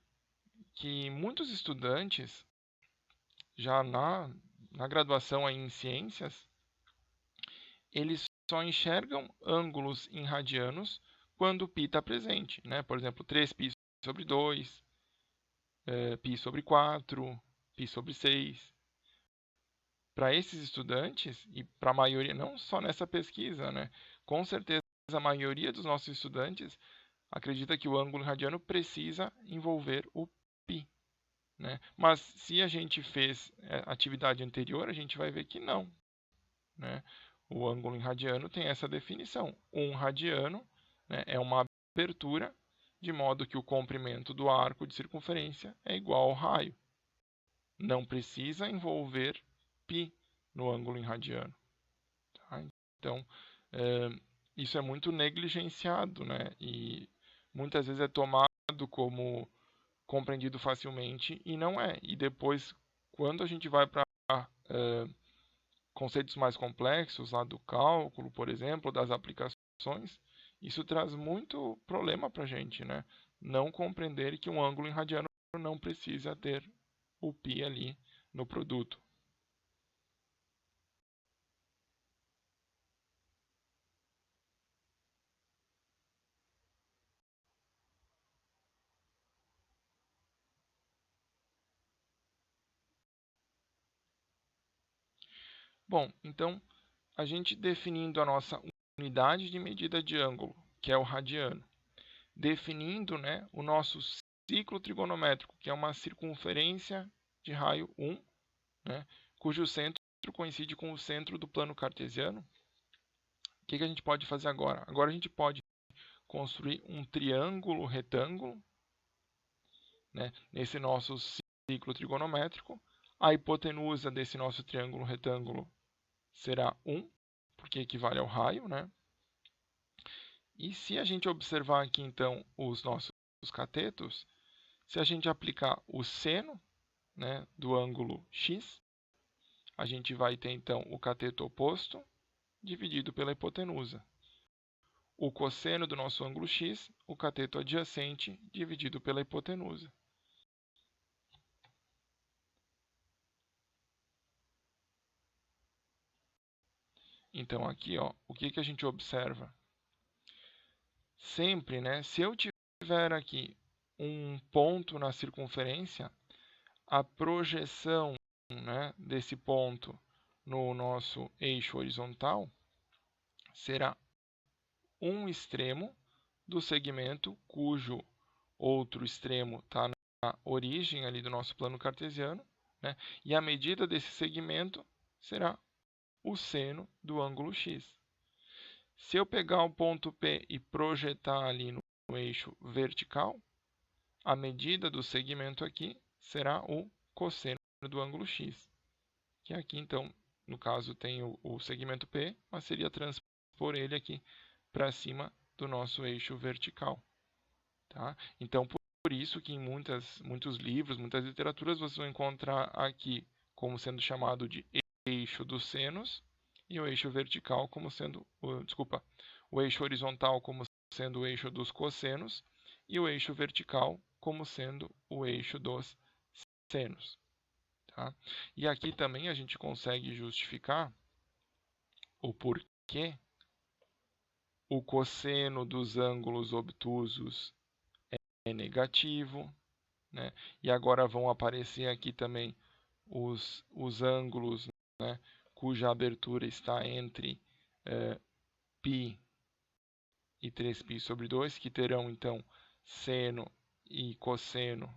que muitos estudantes, já na graduação em ciências, eles só enxergam ângulos em radianos quando π está presente, né? Por exemplo, 3π sobre 2, π sobre 4, π sobre 6. Para esses estudantes, e para a maioria, não só nessa pesquisa, né? Com certeza a maioria dos nossos estudantes acredita que o ângulo radiano precisa envolver o π. Né? Mas se a gente fez atividade anterior, a gente vai ver que não. Né? O ângulo em radiano tem essa definição. Um radiano, né, é uma abertura, de modo que o comprimento do arco de circunferência é igual ao raio. Não precisa envolver π no ângulo em radiano. Tá? Então, isso é muito negligenciado, né? E muitas vezes é tomado como compreendido facilmente e não é. E depois, quando a gente vai para conceitos mais complexos, lá do cálculo, por exemplo, das aplicações, isso traz muito problema para a gente, né? Não compreender que um ângulo em radiano não precisa ter o π ali no produto. Bom, então, a gente definindo a nossa unidade de medida de ângulo, que é o radiano, definindo, né, o nosso ciclo trigonométrico, que é uma circunferência de raio 1, né, cujo centro coincide com o centro do plano cartesiano. O que a gente pode fazer agora? Agora a gente pode construir um triângulo retângulo, né, nesse nosso ciclo trigonométrico. A hipotenusa desse nosso triângulo retângulo será 1, porque equivale ao raio, né? E se a gente observar aqui, então, os nossos catetos, se a gente aplicar o seno, né, do ângulo x, a gente vai ter, então, o cateto oposto dividido pela hipotenusa. O cosseno do nosso ângulo x, o cateto adjacente dividido pela hipotenusa. Então, aqui, ó, o que a gente observa? Sempre, né, se eu tiver aqui um ponto na circunferência, a projeção, né, desse ponto no nosso eixo horizontal será um extremo do segmento cujo outro extremo está na origem ali do nosso plano cartesiano, né, e a medida desse segmento será o seno do ângulo x. Se eu pegar o ponto P e projetar ali no eixo vertical, a medida do segmento aqui será o cosseno do ângulo x. Que aqui, então, no caso, tem o segmento P, mas seria transpor ele aqui para cima do nosso eixo vertical. Tá? Então, por isso que em muitos livros, muitas literaturas, vocês vão encontrar aqui como sendo chamado de eixo dos senos, e o eixo vertical como sendo, o eixo horizontal como sendo o eixo dos cossenos e o eixo vertical como sendo o eixo dos senos. Tá? E aqui também a gente consegue justificar o porquê o cosseno dos ângulos obtusos é negativo, né? E agora vão aparecer aqui também os ângulos, né, cuja abertura está entre π e 3π sobre 2, que terão, então, seno e cosseno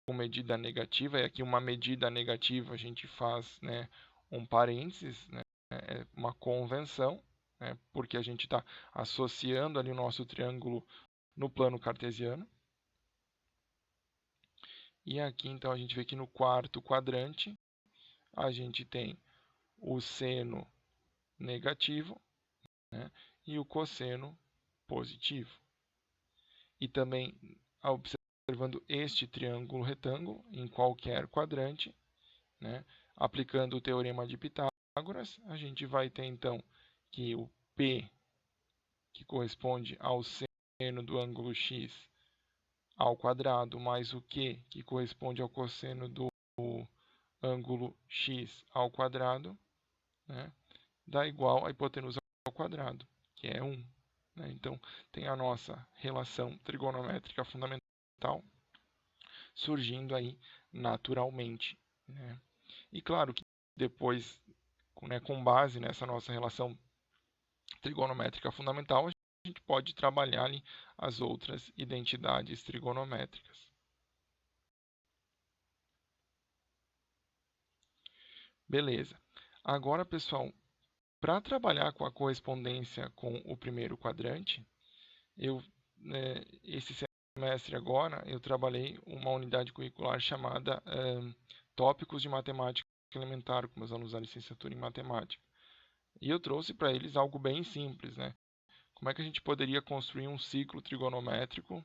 com medida negativa. E aqui uma medida negativa a gente faz, né, um parênteses, né, é uma convenção, né, porque a gente está associando ali o nosso triângulo no plano cartesiano. E aqui, então, a gente vê que no quarto quadrante, a gente tem o seno negativo, né, e o cosseno positivo. E também, observando este triângulo retângulo em qualquer quadrante, né, aplicando o teorema de Pitágoras, a gente vai ter, então, que o P, que corresponde ao seno do ângulo x ao quadrado, mais o Q, que corresponde ao cosseno do ângulo x ao quadrado, né, dá igual à hipotenusa ao quadrado, que é 1. Né? Então, tem a nossa relação trigonométrica fundamental surgindo aí naturalmente. Né? E claro que depois, né, com base nessa nossa relação trigonométrica fundamental, a gente pode trabalhar ali as outras identidades trigonométricas. Beleza. Agora, pessoal, para trabalhar com a correspondência com o primeiro quadrante, esse semestre agora, eu trabalhei uma unidade curricular chamada Tópicos de Matemática Elementar, com meus alunos da licenciatura em Matemática. E eu trouxe para eles algo bem simples, né? Como é que a gente poderia construir um ciclo trigonométrico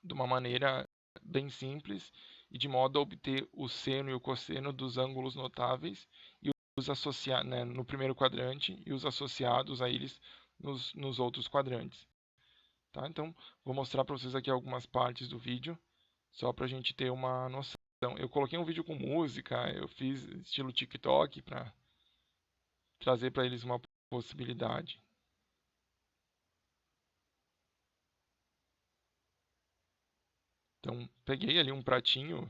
de uma maneira bem simples e de modo a obter o seno e o cosseno dos ângulos notáveis e os associar, né, no primeiro quadrante e os associados a eles nos outros quadrantes. Tá? Então, vou mostrar para vocês aqui algumas partes do vídeo, só para a gente ter uma noção. Eu coloquei um vídeo com música, eu fiz estilo TikTok para trazer para eles uma possibilidade. Então, peguei ali um pratinho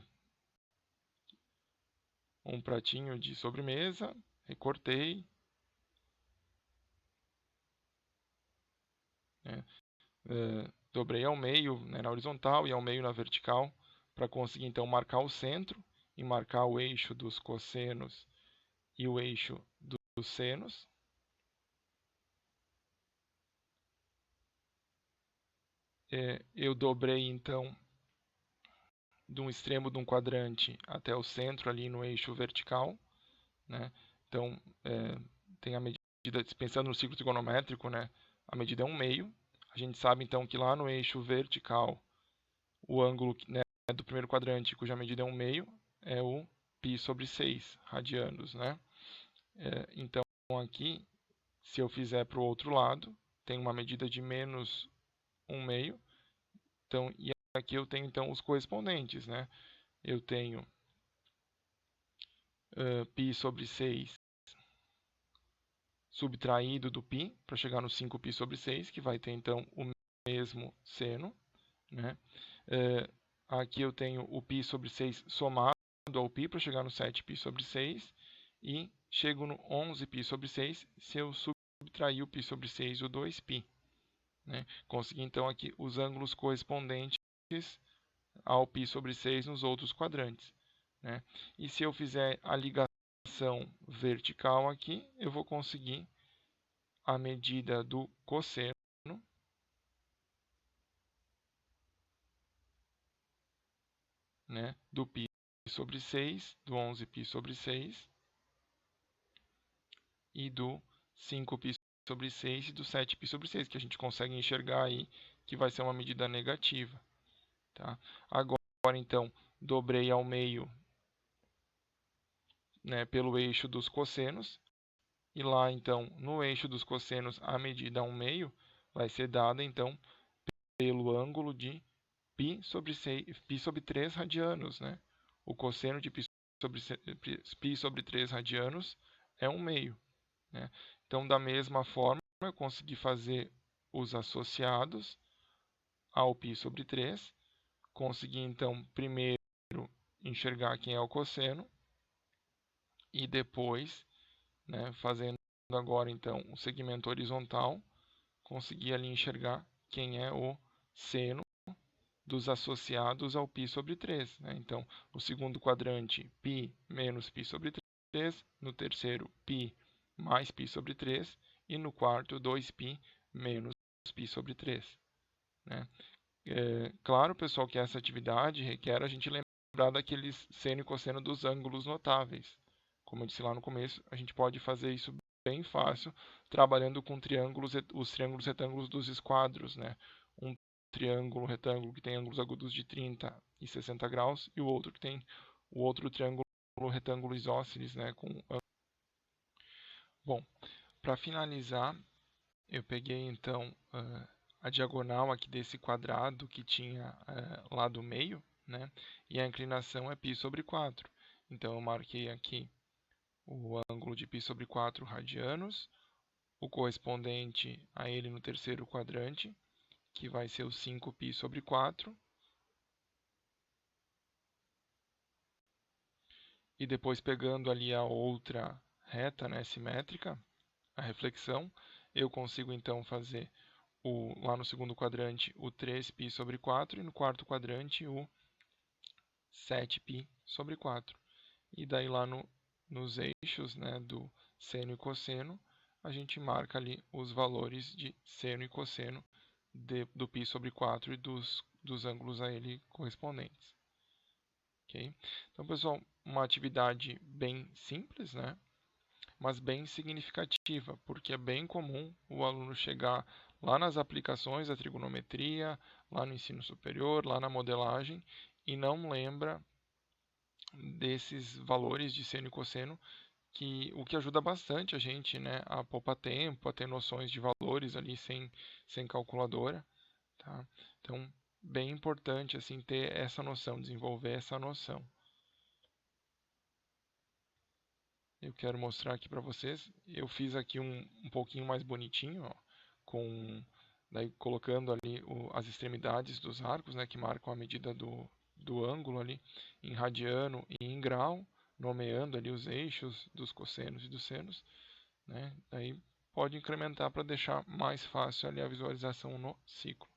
de sobremesa, recortei, né, dobrei ao meio, né, na horizontal e ao meio na vertical, para conseguir então marcar o centro e marcar o eixo dos cossenos e o eixo dos senos. Eu dobrei então de um extremo de um quadrante até o centro ali no eixo vertical, né? Então, tem a medida, pensando no ciclo trigonométrico, né? A medida é 1/2. A gente sabe então que lá no eixo vertical, o ângulo, né, do primeiro quadrante, cuja medida é 1/2, é o π sobre 6 radianos, né? Então, aqui, se eu fizer para o outro lado, tem uma medida de menos 1/2. Então, e aqui eu tenho então os correspondentes, né? Eu tenho π sobre 6 subtraído do π, para chegar no 5π sobre 6, que vai ter então o mesmo seno. Né? Aqui eu tenho o π sobre 6 somado ao π, para chegar no 7π sobre 6. E chego no 11π sobre 6, se eu subtrair o π sobre 6 e o 2π. Né? Consegui então aqui os ângulos correspondentes ao π sobre 6 nos outros quadrantes. Né? E se eu fizer a ligação vertical aqui, eu vou conseguir a medida do cosseno, né, do π sobre 6, do 11π sobre 6, e do 5π sobre 6 e do 7π sobre 6, que a gente consegue enxergar aí que vai ser uma medida negativa. Tá? Agora, então, dobrei ao meio, né, pelo eixo dos cossenos. E lá, então, no eixo dos cossenos, a medida 1/2 vai ser dada, então, pelo ângulo de π sobre 3 radianos. Né? O cosseno de π sobre 3 radianos é 1/2. Né? Então, da mesma forma, eu consegui fazer os associados ao π sobre 3. Consegui, então, primeiro enxergar quem é o cosseno e depois, né, fazendo agora então o segmento horizontal, consegui ali enxergar quem é o seno dos associados ao π sobre 3. Né? Então, no segundo quadrante, π menos π sobre 3, no terceiro, π mais π sobre 3, e no quarto, 2π menos π sobre 3. Né? Claro, pessoal, que essa atividade requer a gente lembrar lembrar daqueles seno e cosseno dos ângulos notáveis. Como eu disse lá no começo, a gente pode fazer isso bem fácil, trabalhando com triângulos, os triângulos retângulos dos esquadros, né? Um triângulo retângulo que tem ângulos agudos de 30 e 60 graus, e o outro que tem o outro triângulo retângulo isósceles, né? Bom, para finalizar, eu peguei então a diagonal aqui desse quadrado que tinha lá do meio, né? E a inclinação é π sobre 4. Então eu marquei aqui o ângulo de π sobre 4 radianos, o correspondente a ele no terceiro quadrante, que vai ser o 5π sobre 4. E depois pegando ali a outra reta, né, simétrica, a reflexão, eu consigo então fazer lá no segundo quadrante o 3π sobre 4 e no quarto quadrante o 7π sobre 4. E daí lá nos eixos, né, do seno e cosseno, a gente marca ali os valores de seno e cosseno do π sobre 4 e dos ângulos a ele correspondentes. Okay? Então, pessoal, uma atividade bem simples, né? Mas bem significativa, porque é bem comum o aluno chegar lá nas aplicações da trigonometria, lá no ensino superior, lá na modelagem, e não lembra desses valores de seno e cosseno, o que ajuda bastante a gente, né, a poupar tempo, a ter noções de valores ali sem calculadora. Tá? Então, bem importante assim, ter essa noção, desenvolver essa noção. Eu quero mostrar aqui para vocês. Eu fiz aqui um pouquinho mais bonitinho, ó, daí colocando ali as extremidades dos arcos, né, que marcam a medida do ângulo ali em radiano e em grau, nomeando ali os eixos dos cossenos e dos senos, né? Daí pode incrementar para deixar mais fácil ali a visualização no ciclo.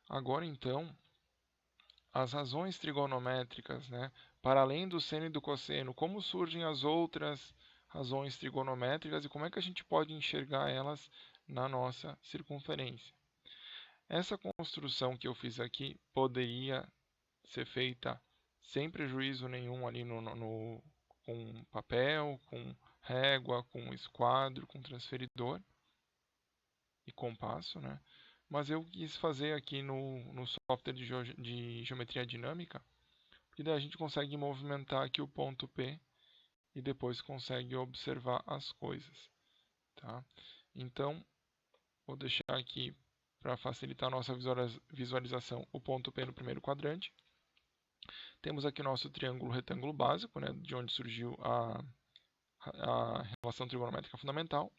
Agora então, as razões trigonométricas, né? Para além do seno e do cosseno, como surgem as outras razões trigonométricas e como é que a gente pode enxergar elas na nossa circunferência. Essa construção que eu fiz aqui poderia ser feita sem prejuízo nenhum ali com papel, com régua, com esquadro, com transferidor e compasso, né? Mas eu quis fazer aqui no software de geometria dinâmica, porque daí a gente consegue movimentar aqui o ponto P e depois consegue observar as coisas. Tá? Então, vou deixar aqui para facilitar a nossa visualização o ponto P no primeiro quadrante. Temos aqui o nosso triângulo retângulo básico, né, de onde surgiu a relação trigonométrica fundamental.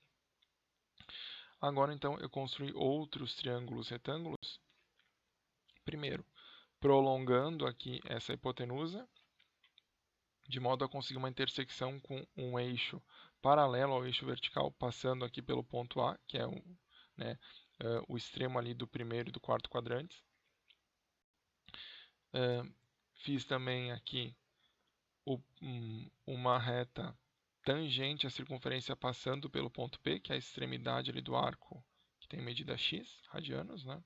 Agora, então, eu construí outros triângulos retângulos. Primeiro, prolongando aqui essa hipotenusa, de modo a conseguir uma intersecção com um eixo paralelo ao eixo vertical, passando aqui pelo ponto A, que é o extremo ali do primeiro e do quarto quadrantes. Fiz também aqui uma reta tangente à circunferência passando pelo ponto P, que é a extremidade ali do arco que tem medida x, radianos, né?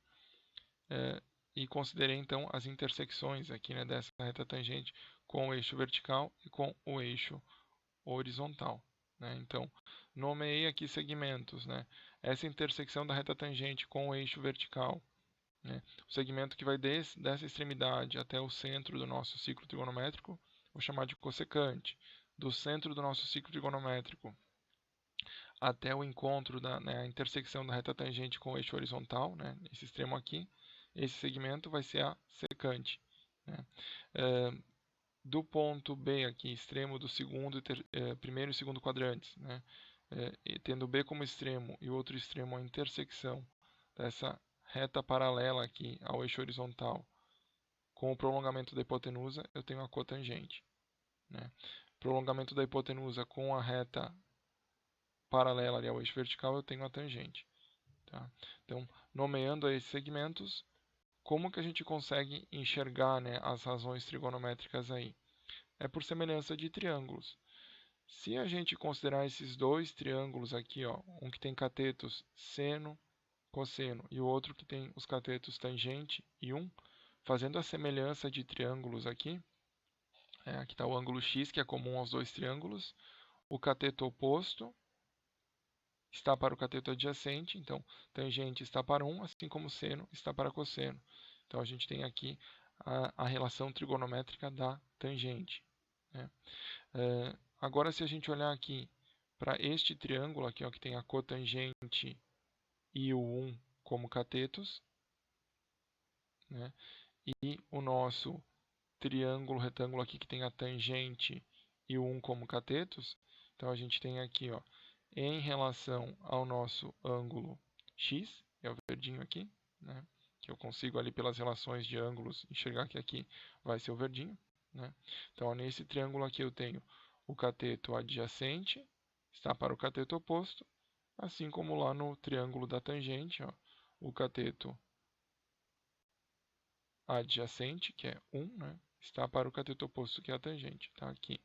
E considerei então as intersecções aqui, né, dessa reta tangente com o eixo vertical e com o eixo horizontal, né? Então, nomeei aqui segmentos, né? Essa intersecção da reta tangente com o eixo vertical, né? O segmento que vai dessa extremidade até o centro do nosso ciclo trigonométrico, vou chamar de cossecante. Do centro do nosso ciclo trigonométrico até o encontro a intersecção da reta tangente com o eixo horizontal, né? Esse extremo aqui, esse segmento vai ser a secante, né? Do ponto B aqui, extremo do primeiro e segundo quadrantes, né? Tendo B como extremo e o outro extremo a intersecção dessa reta paralela aqui ao eixo horizontal com o prolongamento da hipotenusa, eu tenho a cotangente, né? Prolongamento da hipotenusa com a reta paralela ali ao eixo vertical, eu tenho a tangente. Tá? Então, nomeando esses segmentos, como que a gente consegue enxergar, né, as razões trigonométricas aí? É por semelhança de triângulos. Se a gente considerar esses dois triângulos aqui, ó, um que tem catetos seno cosseno, e o outro que tem os catetos tangente e 1, fazendo a semelhança de triângulos aqui, aqui está o ângulo x, que é comum aos dois triângulos, o cateto oposto está para o cateto adjacente, então tangente está para 1, assim como seno está para cosseno. Então a gente tem aqui a relação trigonométrica da tangente, né? Agora, se a gente olhar aqui para este triângulo aqui, ó, que tem a cotangente e o 1 como catetos, né? E o nosso triângulo retângulo aqui que tem a tangente e o 1 como catetos, então a gente tem aqui, ó, em relação ao nosso ângulo x, é o verdinho aqui, né? Que eu consigo ali pelas relações de ângulos enxergar que aqui vai ser o verdinho, né? Então, ó, nesse triângulo aqui eu tenho o cateto adjacente, está para o cateto oposto, assim como lá no triângulo da tangente, ó, o cateto adjacente, que é 1, né, está para o cateto oposto, que é a tangente, tá aqui.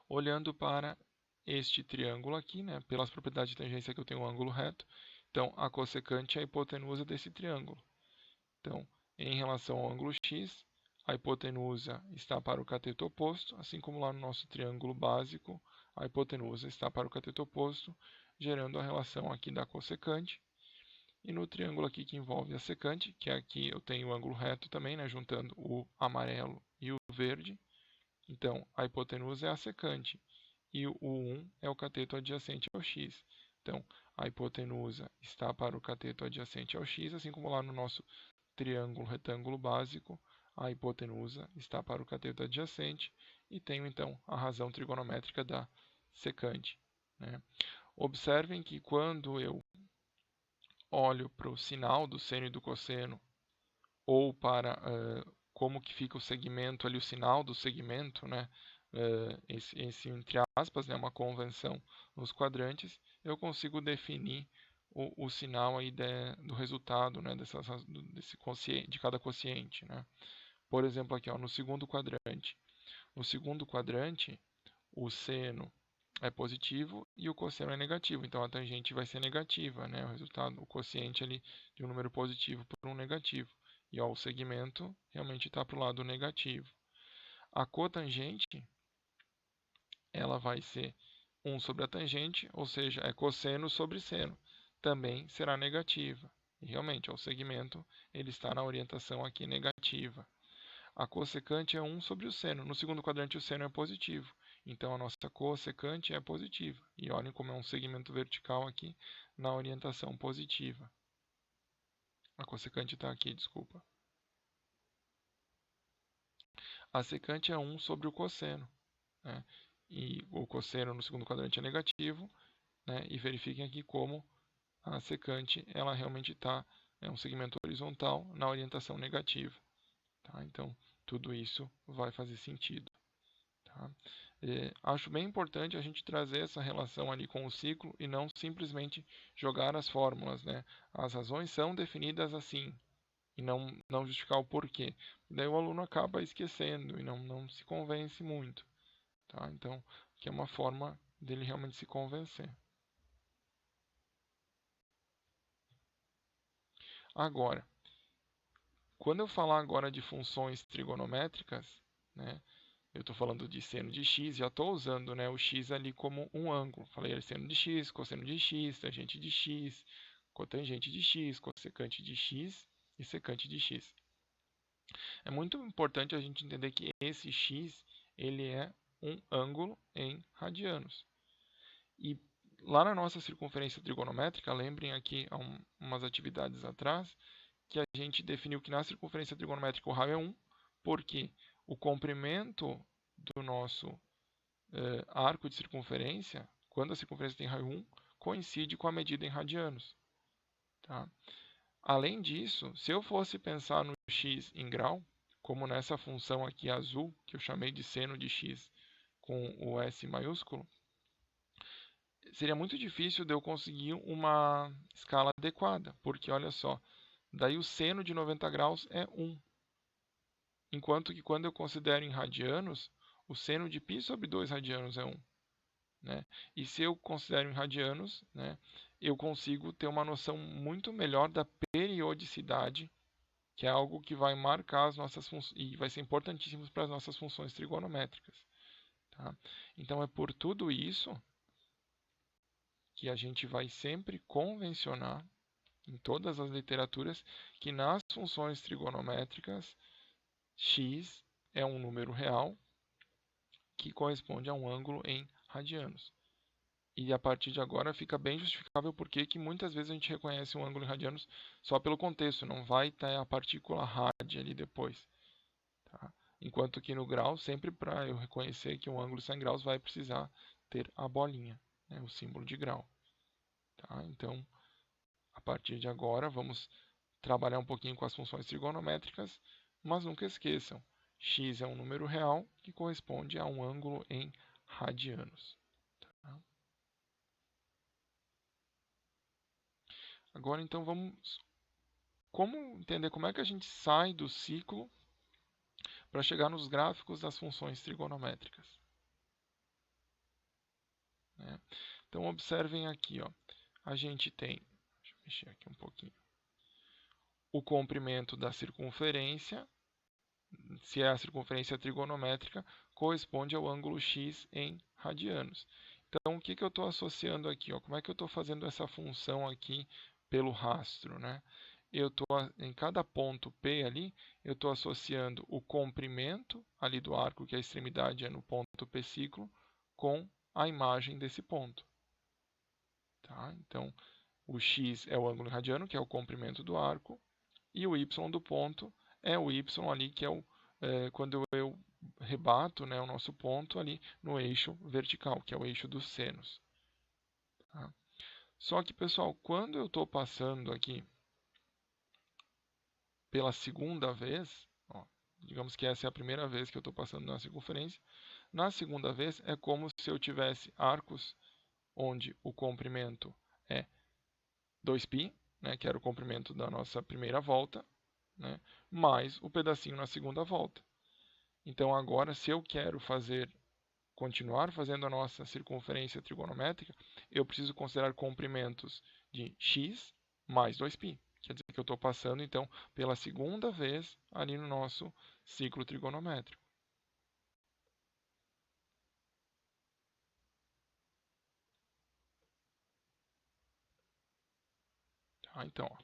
Olhando para este triângulo aqui, né, pelas propriedades de tangência que eu tenho um ângulo reto, então a cossecante é a hipotenusa desse triângulo. Então, em relação ao ângulo x, a hipotenusa está para o cateto oposto, assim como lá no nosso triângulo básico, a hipotenusa está para o cateto oposto, gerando a relação aqui da cossecante. E no triângulo aqui que envolve a secante, que aqui eu tenho o ângulo reto também, né, juntando o amarelo e o verde. Então, a hipotenusa é a secante e o 1 é o cateto adjacente ao x. Então, a hipotenusa está para o cateto adjacente ao x, assim como lá no nosso triângulo retângulo básico, a hipotenusa está para o cateto adjacente e tenho então a razão trigonométrica da secante, né? Observem que quando eu olho para o sinal do seno e do cosseno ou para como que fica o segmento ali, o sinal do segmento, né? Esse entre aspas, né, uma convenção nos quadrantes, eu consigo definir o sinal aí do resultado, né, de cada quociente, né? Por exemplo, aqui, ó, no segundo quadrante. No segundo quadrante, o seno é positivo e o cosseno é negativo. Então, a tangente vai ser negativa, né? O resultado, o quociente ali de um número positivo por um negativo. E ó, o segmento realmente está para o lado negativo. A cotangente, ela vai ser 1 sobre a tangente, ou seja, é cosseno sobre seno. Também será negativa. E realmente, ó, o segmento ele está na orientação aqui negativa. A cossecante é 1 sobre o seno. No segundo quadrante, o seno é positivo. Então, a nossa cossecante é positiva. E olhem como é um segmento vertical aqui na orientação positiva. A cossecante está aqui, desculpa. A secante é 1 sobre o cosseno, né? E o cosseno no segundo quadrante é negativo, né? E verifiquem aqui como a secante ela realmente está um segmento horizontal na orientação negativa. Tá? Então, tudo isso vai fazer sentido. Tá? Acho bem importante a gente trazer essa relação ali com o ciclo e não simplesmente jogar as fórmulas, né? As razões são definidas assim e não justificar o porquê. Daí o aluno acaba esquecendo e não se convence muito. Tá? Então, que é uma forma dele realmente se convencer. Agora, quando eu falar agora de funções trigonométricas, né, eu estou falando de seno de x, já estou usando, né, o x ali como um ângulo. Falei seno de x, cosseno de x, tangente de x, cotangente de x, cossecante de x e secante de x. É muito importante a gente entender que esse x ele é um ângulo em radianos. E lá na nossa circunferência trigonométrica, lembrem aqui há umas atividades atrás, que a gente definiu que na circunferência trigonométrica o raio é 1, porque o comprimento do nosso arco de circunferência, quando a circunferência tem raio 1, coincide com a medida em radianos. Tá? Além disso, se eu fosse pensar no x em grau, como nessa função aqui azul, que eu chamei de seno de x com o S maiúsculo, seria muito difícil de eu conseguir uma escala adequada, porque olha só, daí o seno de 90 graus é 1. Enquanto que quando eu considero em radianos, o seno de π sobre 2 radianos é 1. né? E se eu considero em radianos, né, eu consigo ter uma noção muito melhor da periodicidade, que é algo que vai marcar as nossas funções e vai ser importantíssimo para as nossas funções trigonométricas. Tá? Então é por tudo isso que a gente vai sempre convencionar em todas as literaturas que nas funções trigonométricas x é um número real que corresponde a um ângulo em radianos. E a partir de agora fica bem justificável porque que muitas vezes a gente reconhece um ângulo em radianos só pelo contexto, não vai ter a partícula rádia ali depois. Tá? Enquanto que no grau, sempre para eu reconhecer que um ângulo está em graus, vai precisar ter a bolinha, né, o símbolo de grau. Tá? Então, a partir de agora, vamos trabalhar um pouquinho com as funções trigonométricas, mas nunca esqueçam, x é um número real que corresponde a um ângulo em radianos. Tá? Agora, então, vamos entender como é que a gente sai do ciclo para chegar nos gráficos das funções trigonométricas. Né? Então, observem aqui, ó, a gente tem, deixa eu mexer aqui um pouquinho, o comprimento da circunferência, se é a circunferência trigonométrica, corresponde ao ângulo x em radianos. Então, o que eu estou associando aqui? Ó? Como é que eu estou fazendo essa função aqui pelo rastro? Né? Eu estou, em cada ponto P ali, eu estou associando o comprimento ali do arco, que a extremidade é no ponto P ciclo, com a imagem desse ponto. Tá? Então, o x é o ângulo radiano, que é o comprimento do arco, e o y do ponto é o y ali, que é quando eu rebato, né, o nosso ponto ali no eixo vertical, que é o eixo dos senos. Tá? Só que, pessoal, quando eu estou passando aqui pela segunda vez, ó, digamos que essa é a primeira vez que eu estou passando na circunferência, na segunda vez é como se eu tivesse arcos onde o comprimento é 2π, né, que era o comprimento da nossa primeira volta, né, mais o pedacinho na segunda volta. Então agora, se eu quero continuar fazendo a nossa circunferência trigonométrica, eu preciso considerar comprimentos de x mais 2π. Quer dizer que eu estou passando, então, pela segunda vez ali no nosso ciclo trigonométrico. Tá? Então, ó,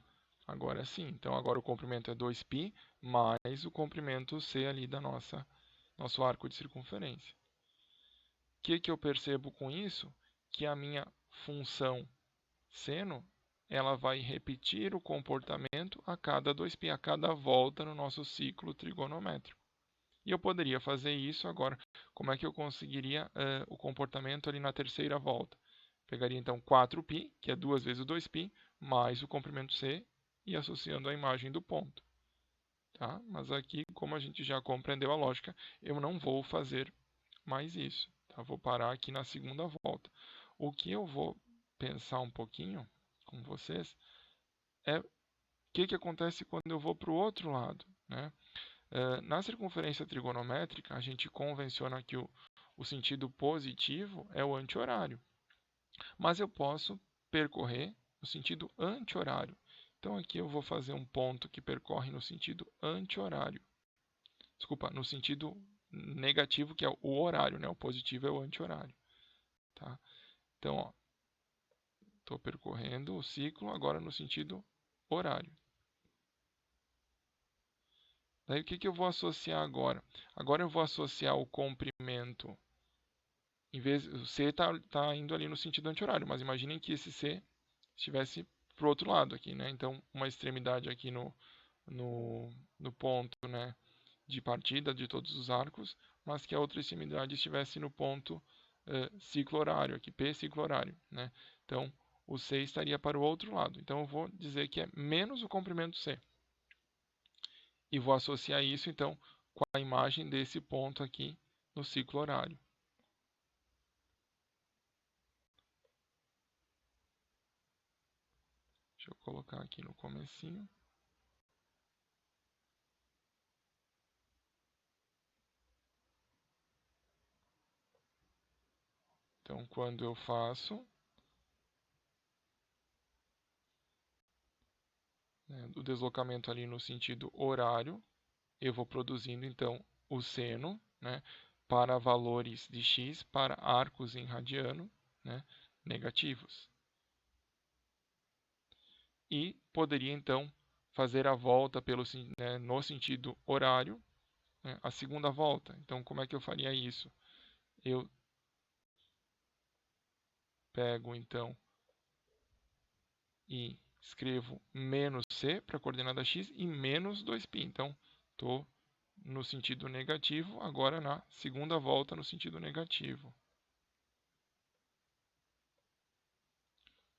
agora sim. Então, agora o comprimento é 2π mais o comprimento c ali da nosso arco de circunferência. O que eu percebo com isso? Que a minha função seno ela vai repetir o comportamento a cada 2π, a cada volta no nosso ciclo trigonométrico. E eu poderia fazer isso agora. Como é que eu conseguiria o comportamento ali na terceira volta? Pegaria então 4π, que é 2 vezes o 2π, mais o comprimento c, e associando a imagem do ponto. Tá? Mas aqui, como a gente já compreendeu a lógica, eu não vou fazer mais isso. Tá? Vou parar aqui na segunda volta. O que eu vou pensar um pouquinho com vocês é o que acontece quando eu vou para o outro lado. Né? Na circunferência trigonométrica, a gente convenciona que o sentido positivo é o anti-horário. Mas eu posso percorrer no sentido anti-horário. Então aqui eu vou fazer um ponto que percorre no sentido anti-horário. Desculpa, no sentido negativo, que é o horário, né? O positivo é o anti-horário. Tá? Então, estou percorrendo o ciclo agora no sentido horário. Daí o que eu vou associar agora? Agora eu vou associar o comprimento. Em vez, o C está indo ali no sentido anti-horário, mas imaginem que esse C estivesse para o outro lado aqui, né? Então, uma extremidade aqui no ponto, né, de partida de todos os arcos, mas que a outra extremidade estivesse no ponto ciclo horário, aqui P ciclo horário, né? Então, o C estaria para o outro lado. Então, eu vou dizer que é menos o comprimento C. E vou associar isso, então, com a imagem desse ponto aqui no ciclo horário. Deixa eu colocar aqui no comecinho. Então, Então, quando eu faço o deslocamento ali no sentido horário, eu vou produzindo então o seno, para valores de x para arcos em radiano, negativos. E poderia então fazer a volta no sentido horário, a segunda volta. Então, como é que eu faria isso? Eu pego então e escrevo menos c para a coordenada x e menos 2π. Então, estou no sentido negativo, agora na segunda volta no sentido negativo.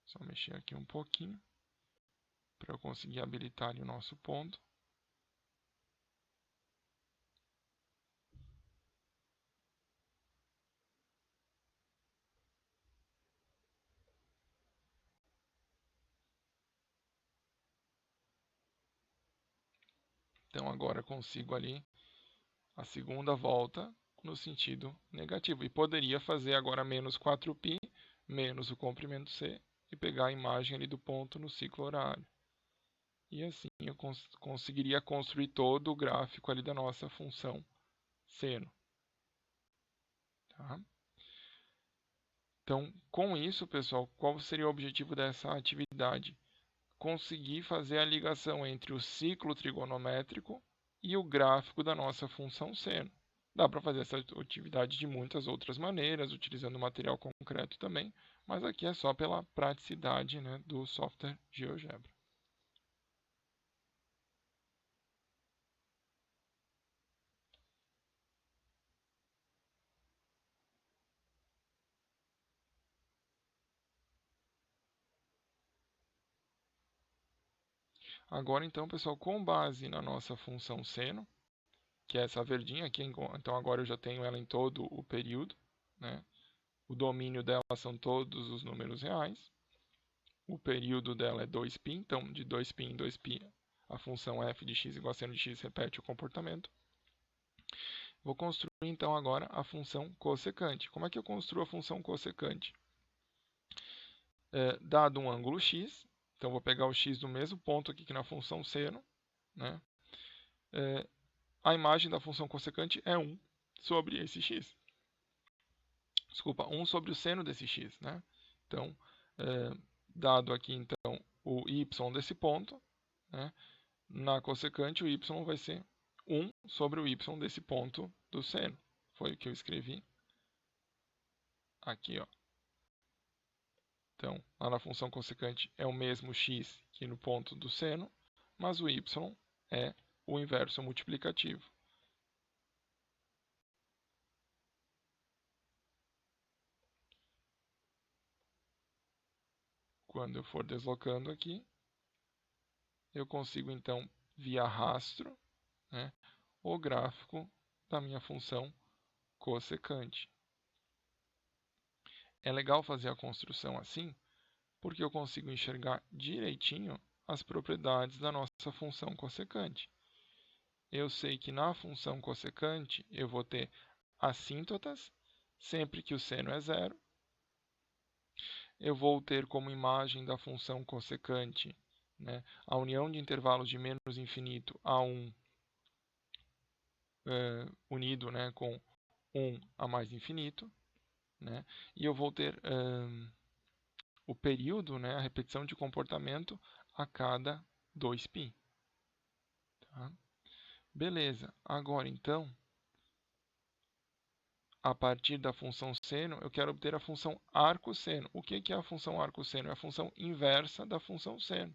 Só mexer aqui um pouquinho para eu conseguir habilitar ali o nosso ponto. Então agora consigo ali a segunda volta no sentido negativo. E poderia fazer agora menos 4π, menos o comprimento c, e pegar a imagem ali do ponto no ciclo horário. E assim eu conseguiria construir todo o gráfico ali da nossa função seno. Tá? Então, com isso, pessoal, qual seria o objetivo dessa atividade? Conseguir fazer a ligação entre o ciclo trigonométrico e o gráfico da nossa função seno. Dá para fazer essa atividade de muitas outras maneiras, utilizando material concreto também, mas aqui é só pela praticidade do software GeoGebra. Agora, então, pessoal, com base na nossa função seno, que é essa verdinha aqui, então agora eu já tenho ela em todo o período, O domínio dela são todos os números reais. O período dela é 2π, então de 2π em 2π a função f de x igual a seno de x repete o comportamento. Vou construir então agora a função cossecante. Como é que eu construo a função cossecante? Dado um ângulo x, então vou pegar o x do mesmo ponto aqui que na função seno, a imagem da função cossecante é 1 sobre esse x. Desculpa, 1 sobre o seno desse x. Então, dado aqui então o y desse ponto, na cossecante o y vai ser 1 sobre o y desse ponto do seno. Foi o que eu escrevi aqui. Então, lá na função cossecante é o mesmo x que no ponto do seno, mas o y é o inverso multiplicativo. Quando eu for deslocando aqui, eu consigo então, via rastro, o gráfico da minha função cossecante. É legal fazer a construção assim, porque eu consigo enxergar direitinho as propriedades da nossa função cossecante. Eu sei que na função cossecante eu vou ter assíntotas sempre que o seno é zero. Eu vou ter como imagem da função cossecante a união de intervalos de menos infinito a 1 unido com 1 a mais infinito. E eu vou ter o período, a repetição de comportamento a cada 2π. Tá? Beleza, agora então, a partir da função seno, eu quero obter a função arcosseno. O que é a função arcosseno? É a função inversa da função seno,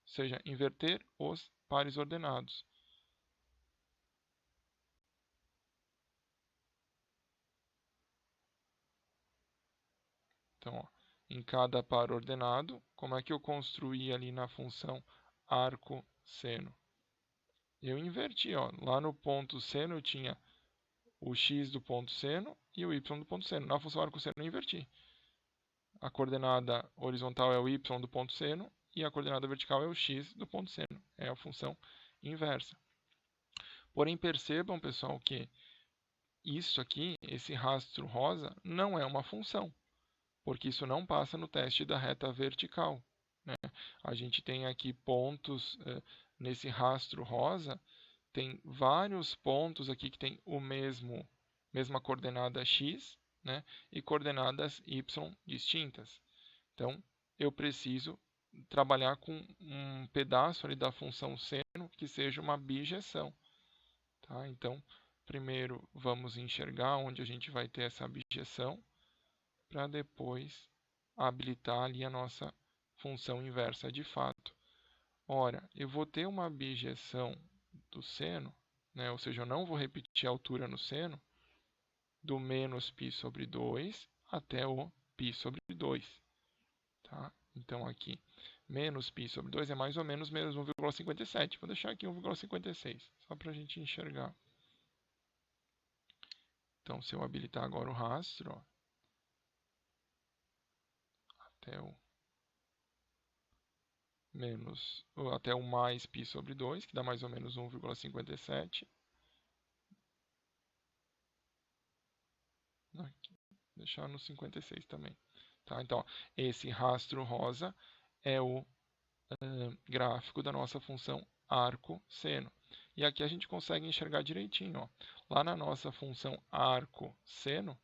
ou seja, inverter os pares ordenados. Então, em cada par ordenado, como é que eu construí ali na função arcosseno? Eu inverti, lá no ponto seno eu tinha o x do ponto seno e o y do ponto seno. Na função arcosseno eu inverti. A coordenada horizontal é o y do ponto seno e a coordenada vertical é o x do ponto seno. É a função inversa. Porém, percebam, pessoal, que isso aqui, esse rastro rosa, não é uma função. porque isso não passa no teste da reta vertical, né? A gente tem aqui pontos nesse rastro rosa, tem vários pontos aqui que tem mesma coordenada x, né? E coordenadas y distintas. Então, eu preciso trabalhar com um pedaço ali da função seno que seja uma bijeção. Tá? Então, primeiro vamos enxergar onde a gente vai ter essa bijeção, para depois habilitar ali a nossa função inversa de fato. Ora, eu vou ter uma bijeção do seno, né? Ou seja, eu não vou repetir a altura no seno, do menos π sobre 2 até o π sobre 2. Tá? Então, aqui, menos π sobre 2 é mais ou menos 1,57. Vou deixar aqui 1,56, só para a gente enxergar. Então, se eu habilitar agora o rastro, ó, até o mais π sobre 2, que dá mais ou menos 1,57. Aqui, deixar no 56 também. Tá? Então, ó, esse rastro rosa é o gráfico da nossa função arco-seno. E aqui a gente consegue enxergar direitinho. Ó. Lá na nossa função arco-seno,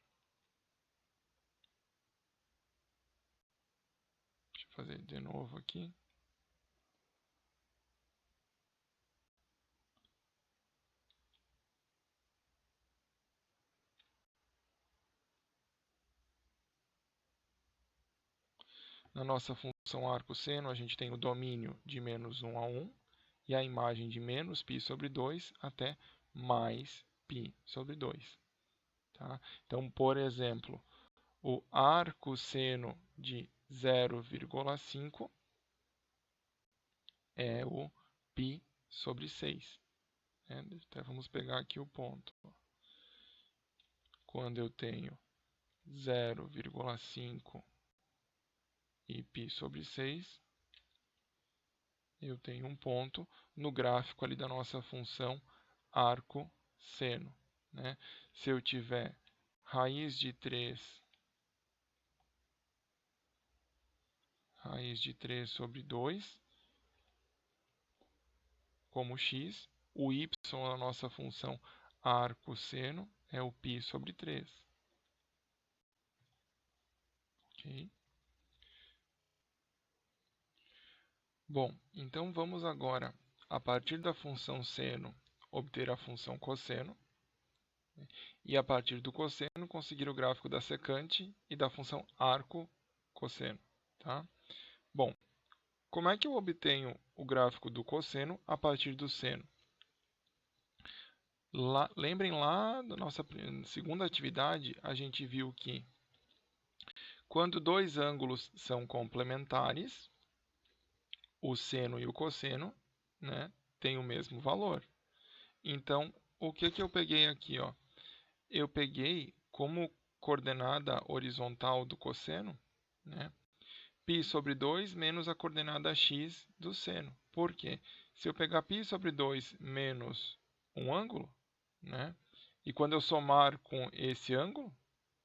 deixa eu fazer de novo aqui. Na nossa função arco-seno, a gente tem o domínio de menos 1 a 1 e a imagem de menos π sobre 2 até mais π sobre 2. Tá? Então, por exemplo, o arco-seno de 0,5 é o π sobre 6. Então, vamos pegar aqui o ponto. Quando eu tenho 0,5 e π sobre 6, eu tenho um ponto no gráfico ali da nossa função arco-seno. Né? Se eu tiver raiz de 3 sobre 2 como x, o y da nossa função arco-seno é o π sobre 3. Okay? Bom, então vamos agora, a partir da função seno, obter a função cosseno. E a partir do cosseno, conseguir o gráfico da secante e da função arco-cosseno. Tá? Bom, como é que eu obtenho o gráfico do cosseno a partir do seno? Lembrem lá da nossa segunda atividade, a gente viu que quando dois ângulos são complementares, o seno e o cosseno, né, têm o mesmo valor. Então, o que eu peguei aqui? Ó? Eu peguei como coordenada horizontal do cosseno, né, π sobre 2 menos a coordenada x do seno. Por quê? Se eu pegar π sobre 2 menos um ângulo, né, e quando eu somar com esse ângulo,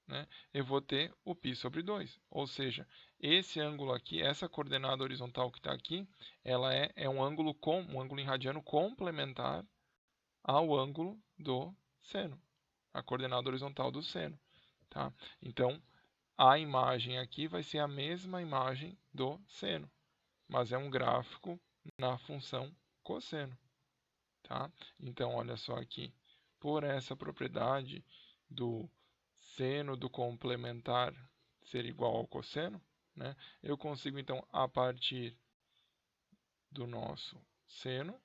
né, eu vou ter o π sobre 2. Ou seja, esse ângulo aqui, essa coordenada horizontal que está aqui, ela é um ângulo em radiano complementar ao ângulo do seno, a coordenada horizontal do seno. Tá? Então, a imagem aqui vai ser a mesma imagem do seno, mas é um gráfico na função cosseno. Tá? Então, olha só aqui, por essa propriedade do seno do complementar ser igual ao cosseno, né, eu consigo, então, a partir do nosso seno,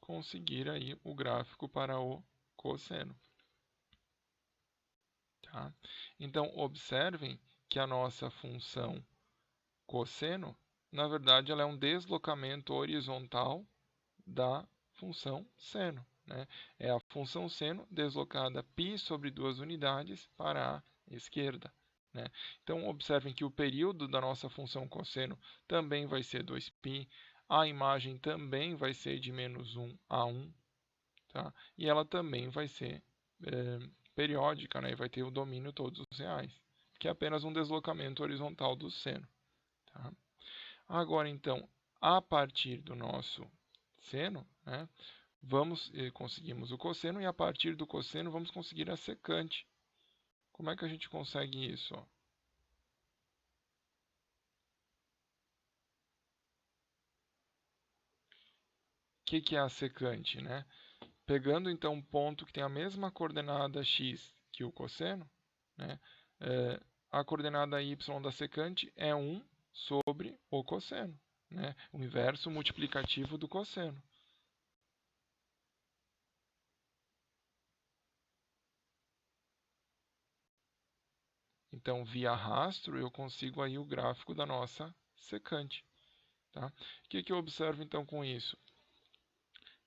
conseguir aí o gráfico para o cosseno. Tá? Então, observem que a nossa função cosseno, na verdade, ela é um deslocamento horizontal da função seno. Né? É a função seno deslocada π sobre 2 unidades para a esquerda. Né? Então, observem que o período da nossa função cosseno também vai ser 2π, a imagem também vai ser de menos 1 a 1, tá? E ela também vai ser periódica, né? E vai ter o domínio todos os reais, que é apenas um deslocamento horizontal do seno. Tá? Agora, então, a partir do nosso seno, né, conseguimos o cosseno, e a partir do cosseno vamos conseguir a secante. Como é que a gente consegue isso? Ó? O que é a secante? Né? Pegando então um ponto que tem a mesma coordenada x que o cosseno, né, a coordenada y da secante é 1 sobre o cosseno, né, o inverso multiplicativo do cosseno. Então, via rastro, eu consigo aí o gráfico da nossa secante. Tá? O que eu observo então com isso?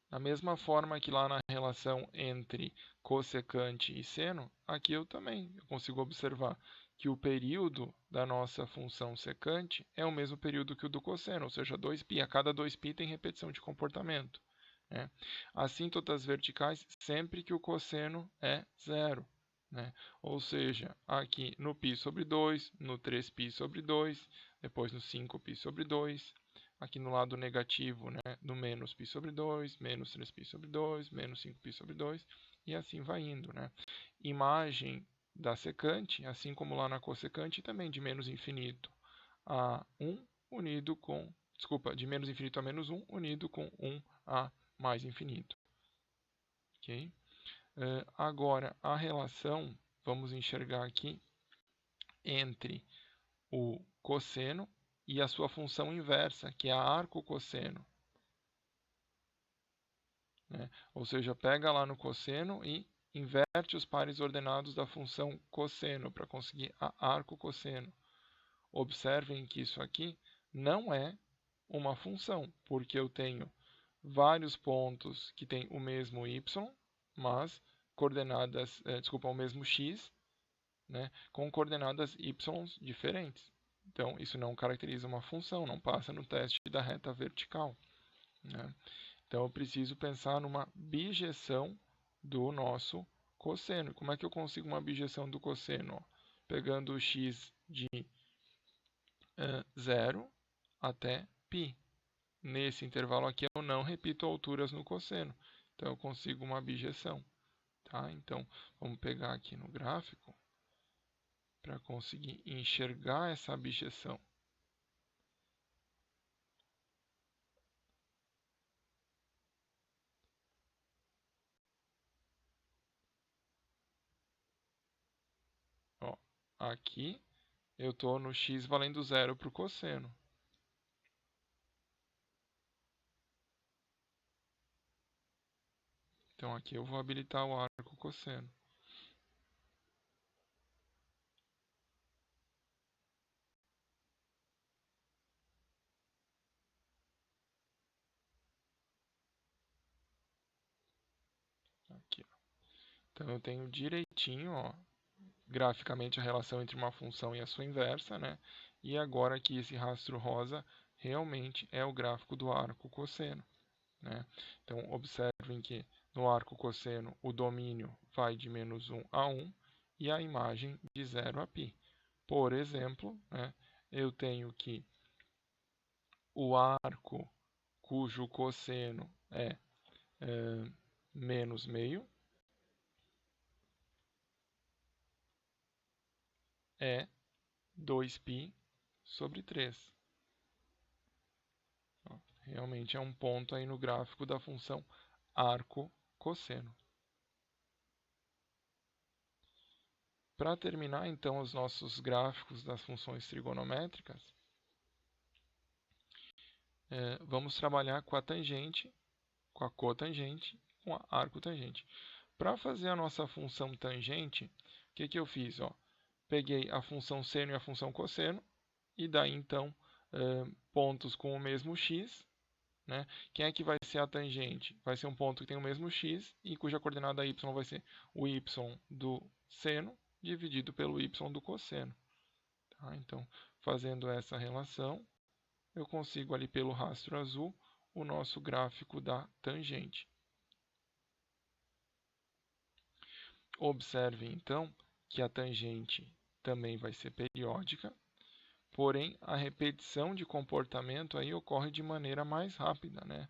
Da mesma forma que lá na relação entre cossecante e seno, aqui eu também consigo observar que o período da nossa função secante é o mesmo período que o do cosseno, ou seja, 2π. A cada 2π tem repetição de comportamento. Né? Assíntotas verticais sempre que o cosseno é zero. Né? Ou seja, aqui no π sobre 2, no 3π sobre 2, depois no 5π sobre 2, aqui no lado negativo, né, no menos π sobre 2, menos 3π sobre 2, menos 5π sobre 2, e assim vai indo. Né? Imagem da secante, assim como lá na cossecante, também de menos infinito a 1 unido com, de menos infinito a menos 1 unido com 1 a mais infinito. Ok? Agora, a relação, vamos enxergar aqui, entre o cosseno e a sua função inversa, que é a arco-cosseno. Né? Ou seja, pega lá no cosseno e inverte os pares ordenados da função cosseno para conseguir a arco-cosseno. Observem que isso aqui não é uma função, porque eu tenho vários pontos que têm o mesmo y, mas coordenadas, o mesmo x, né, com coordenadas y diferentes. Então, isso não caracteriza uma função, não passa no teste da reta vertical. Né? Então, eu preciso pensar numa bijeção do nosso cosseno. Como é que eu consigo uma bijeção do cosseno? Pegando o x de 0 até π. Nesse intervalo aqui, eu não repito alturas no cosseno. Então, eu consigo uma bijeção. Tá? Então, vamos pegar aqui no gráfico para conseguir enxergar essa bijeção. Ó, aqui eu estou no x valendo zero para o cosseno. Então aqui eu vou habilitar o arco cosseno. Aqui, ó. Então eu tenho direitinho, ó, graficamente a relação entre uma função e a sua inversa, né? E agora aqui esse rastro rosa realmente é o gráfico do arco cosseno. Né? Então observem que no arco cosseno o domínio vai de menos 1 a 1 e a imagem de 0 a π. Por exemplo, né, eu tenho que o arco cujo cosseno é menos meio é 2π sobre 3. Realmente é um ponto aí no gráfico da função arco-cosseno. Para terminar, então, os nossos gráficos das funções trigonométricas, vamos trabalhar com a tangente, com a cotangente, com a arcotangente. Para fazer a nossa função tangente, o que eu fiz? Ó? Peguei a função seno e a função cosseno, e daí, então, pontos com o mesmo x. Né? Quem é que vai ser a tangente? Vai ser um ponto que tem o mesmo x e cuja coordenada y vai ser o y do seno dividido pelo y do cosseno. Tá? Então, fazendo essa relação, eu consigo ali pelo rastro azul o nosso gráfico da tangente. Observe então que a tangente também vai ser periódica, porém a repetição de comportamento aí ocorre de maneira mais rápida, né?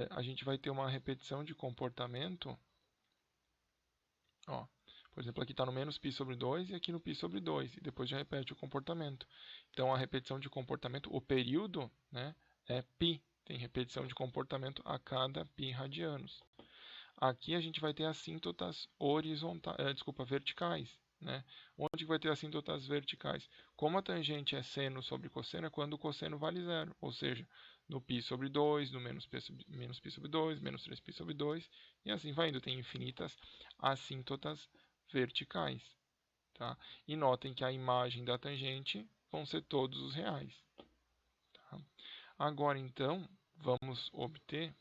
A gente vai ter uma repetição de comportamento, ó, por exemplo, aqui está no menos π sobre 2 e aqui no π sobre 2, e depois já repete o comportamento. Então, a repetição de comportamento, o período, né, é π, tem repetição de comportamento a cada π radianos. Aqui a gente vai ter assíntotas verticais, né? Onde vai ter assíntotas verticais? Como a tangente é seno sobre cosseno, é quando o cosseno vale zero, ou seja, no π sobre 2, no menos π sobre 2, menos 3π sobre 2, e assim vai indo. Tem infinitas assíntotas verticais. Tá? E notem que a imagem da tangente vão ser todos os reais. Tá? Agora, então, vamos obter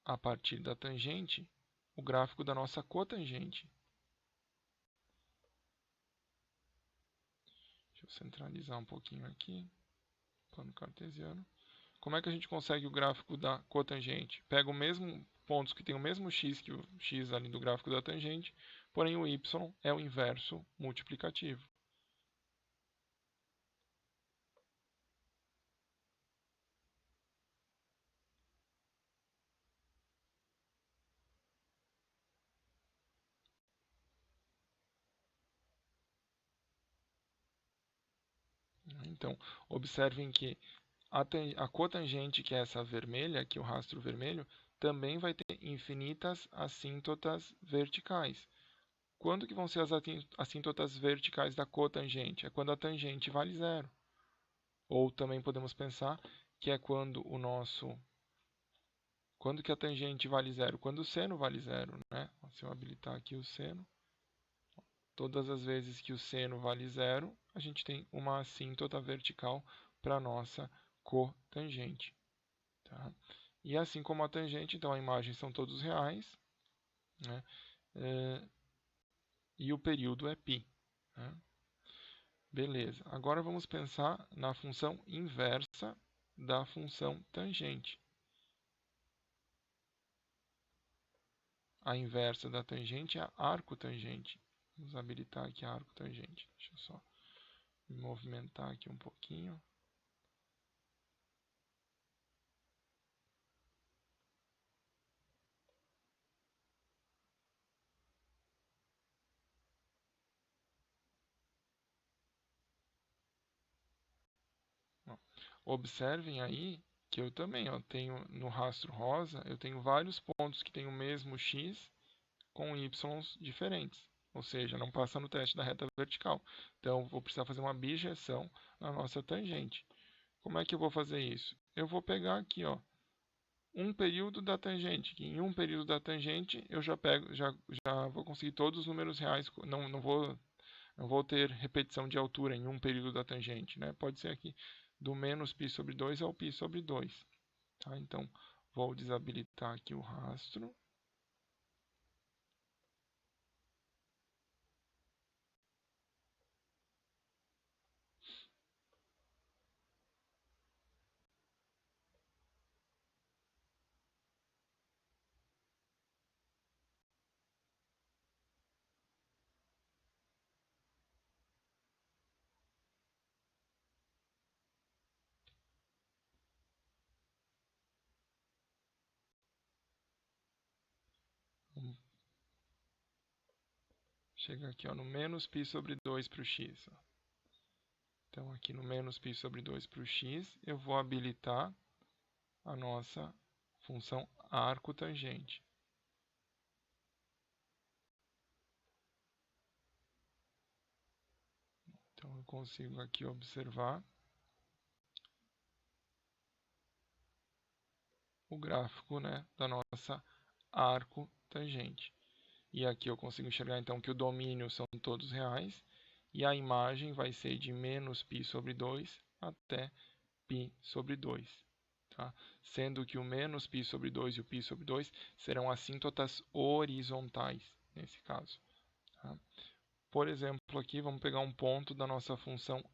a partir da tangente o gráfico da nossa cotangente. Deixa eu centralizar um pouquinho aqui, plano cartesiano. Como é que a gente consegue o gráfico da cotangente? Pega o mesmo pontos que tem o mesmo x que o x ali do gráfico da tangente, porém o y é o inverso multiplicativo. Então, observem que a cotangente, que é essa vermelha, aqui o rastro vermelho, também vai ter infinitas assíntotas verticais. Quando que vão ser as assíntotas verticais da cotangente? É quando a tangente vale zero. Ou também podemos pensar que é quando que a tangente vale zero? Quando o seno vale zero, né? Se eu habilitar aqui o seno, todas as vezes que o seno vale zero, a gente tem uma assíntota vertical para a nossa cotangente. Tá? E assim como a tangente, então a imagem são todos reais, né? E o período é π. Né? Beleza. Agora vamos pensar na função inversa da função tangente. A inversa da tangente é a arcotangente. Vamos habilitar aqui a arcotangente. Deixa eu só me movimentar aqui um pouquinho. Observem aí que eu também tenho no rastro rosa, eu tenho vários pontos que têm o mesmo x com y diferentes. Ou seja, não passa no teste da reta vertical. Então, vou precisar fazer uma bijeção na nossa tangente. Como é que eu vou fazer isso? Eu vou pegar aqui, ó, um período da tangente. Que em um período da tangente, eu já vou conseguir todos os números reais. Não vou ter repetição de altura em um período da tangente. Né? Pode ser aqui do menos π sobre 2 ao π sobre 2. Tá? Então, vou desabilitar aqui o rastro. Chega aqui, ó, no menos π sobre 2 para o x. Ó. Então, aqui no menos π sobre 2 para o x, eu vou habilitar a nossa função arcotangente. Então, eu consigo aqui observar o gráfico, né, da nossa arcotangente. E aqui eu consigo enxergar então que o domínio são todos reais e a imagem vai ser de menos π sobre 2 até π sobre 2. Tá? Sendo que o menos π sobre 2 e o π sobre 2 serão assíntotas horizontais, nesse caso. Tá? Por exemplo, aqui vamos pegar um ponto da nossa função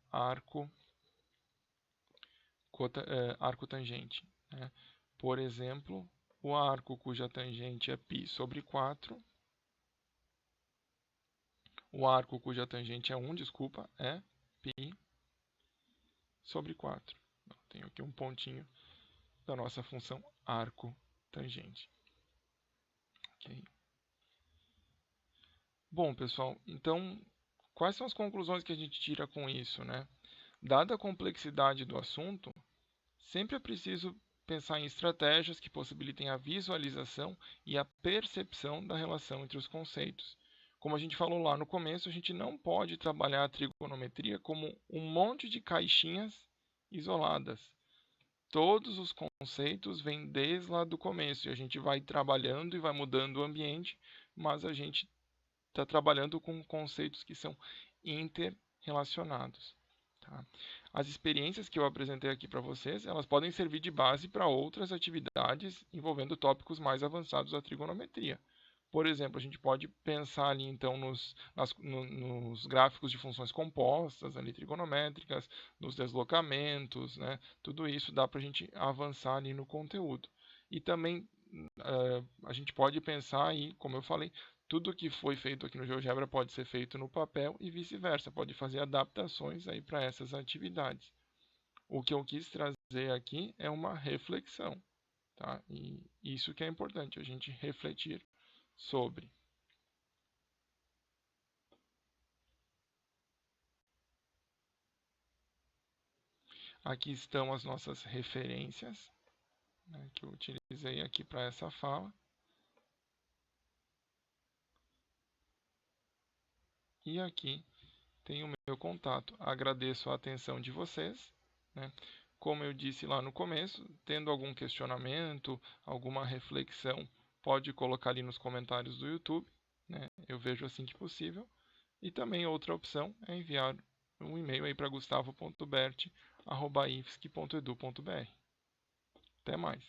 arcotangente. Né? Por exemplo, o arco cuja tangente é π sobre 4. O arco cuja tangente é 1, desculpa, é π sobre 4. Tenho aqui um pontinho da nossa função arco tangente. Okay. Bom, pessoal, então, quais são as conclusões que a gente tira com isso, né? Dada a complexidade do assunto, sempre é preciso pensar em estratégias que possibilitem a visualização e a percepção da relação entre os conceitos. Como a gente falou lá no começo, a gente não pode trabalhar a trigonometria como um monte de caixinhas isoladas. Todos os conceitos vêm desde lá do começo e a gente vai trabalhando e vai mudando o ambiente, mas a gente está trabalhando com conceitos que são interrelacionados. Tá? As experiências que eu apresentei aqui para vocês, elas podem servir de base para outras atividades envolvendo tópicos mais avançados da trigonometria. Por exemplo, a gente pode pensar ali então nos gráficos de funções compostas, ali, trigonométricas, nos deslocamentos, né? Tudo isso dá para a gente avançar ali no conteúdo. E também a gente pode pensar aí, como eu falei, tudo que foi feito aqui no GeoGebra pode ser feito no papel e vice-versa, pode fazer adaptações aí para essas atividades. O que eu quis trazer aqui é uma reflexão, tá? E isso que é importante, a gente refletir sobre. Aqui estão as nossas referências, né, que eu utilizei aqui para essa fala. E aqui tem o meu contato. Agradeço a atenção de vocês, né? Como eu disse lá no começo, tendo algum questionamento, alguma reflexão, pode colocar ali nos comentários do YouTube, né? Eu vejo assim que possível. E também outra opção é enviar um e-mail aí para gustavo.bert@ifsc.edu.br. Até mais.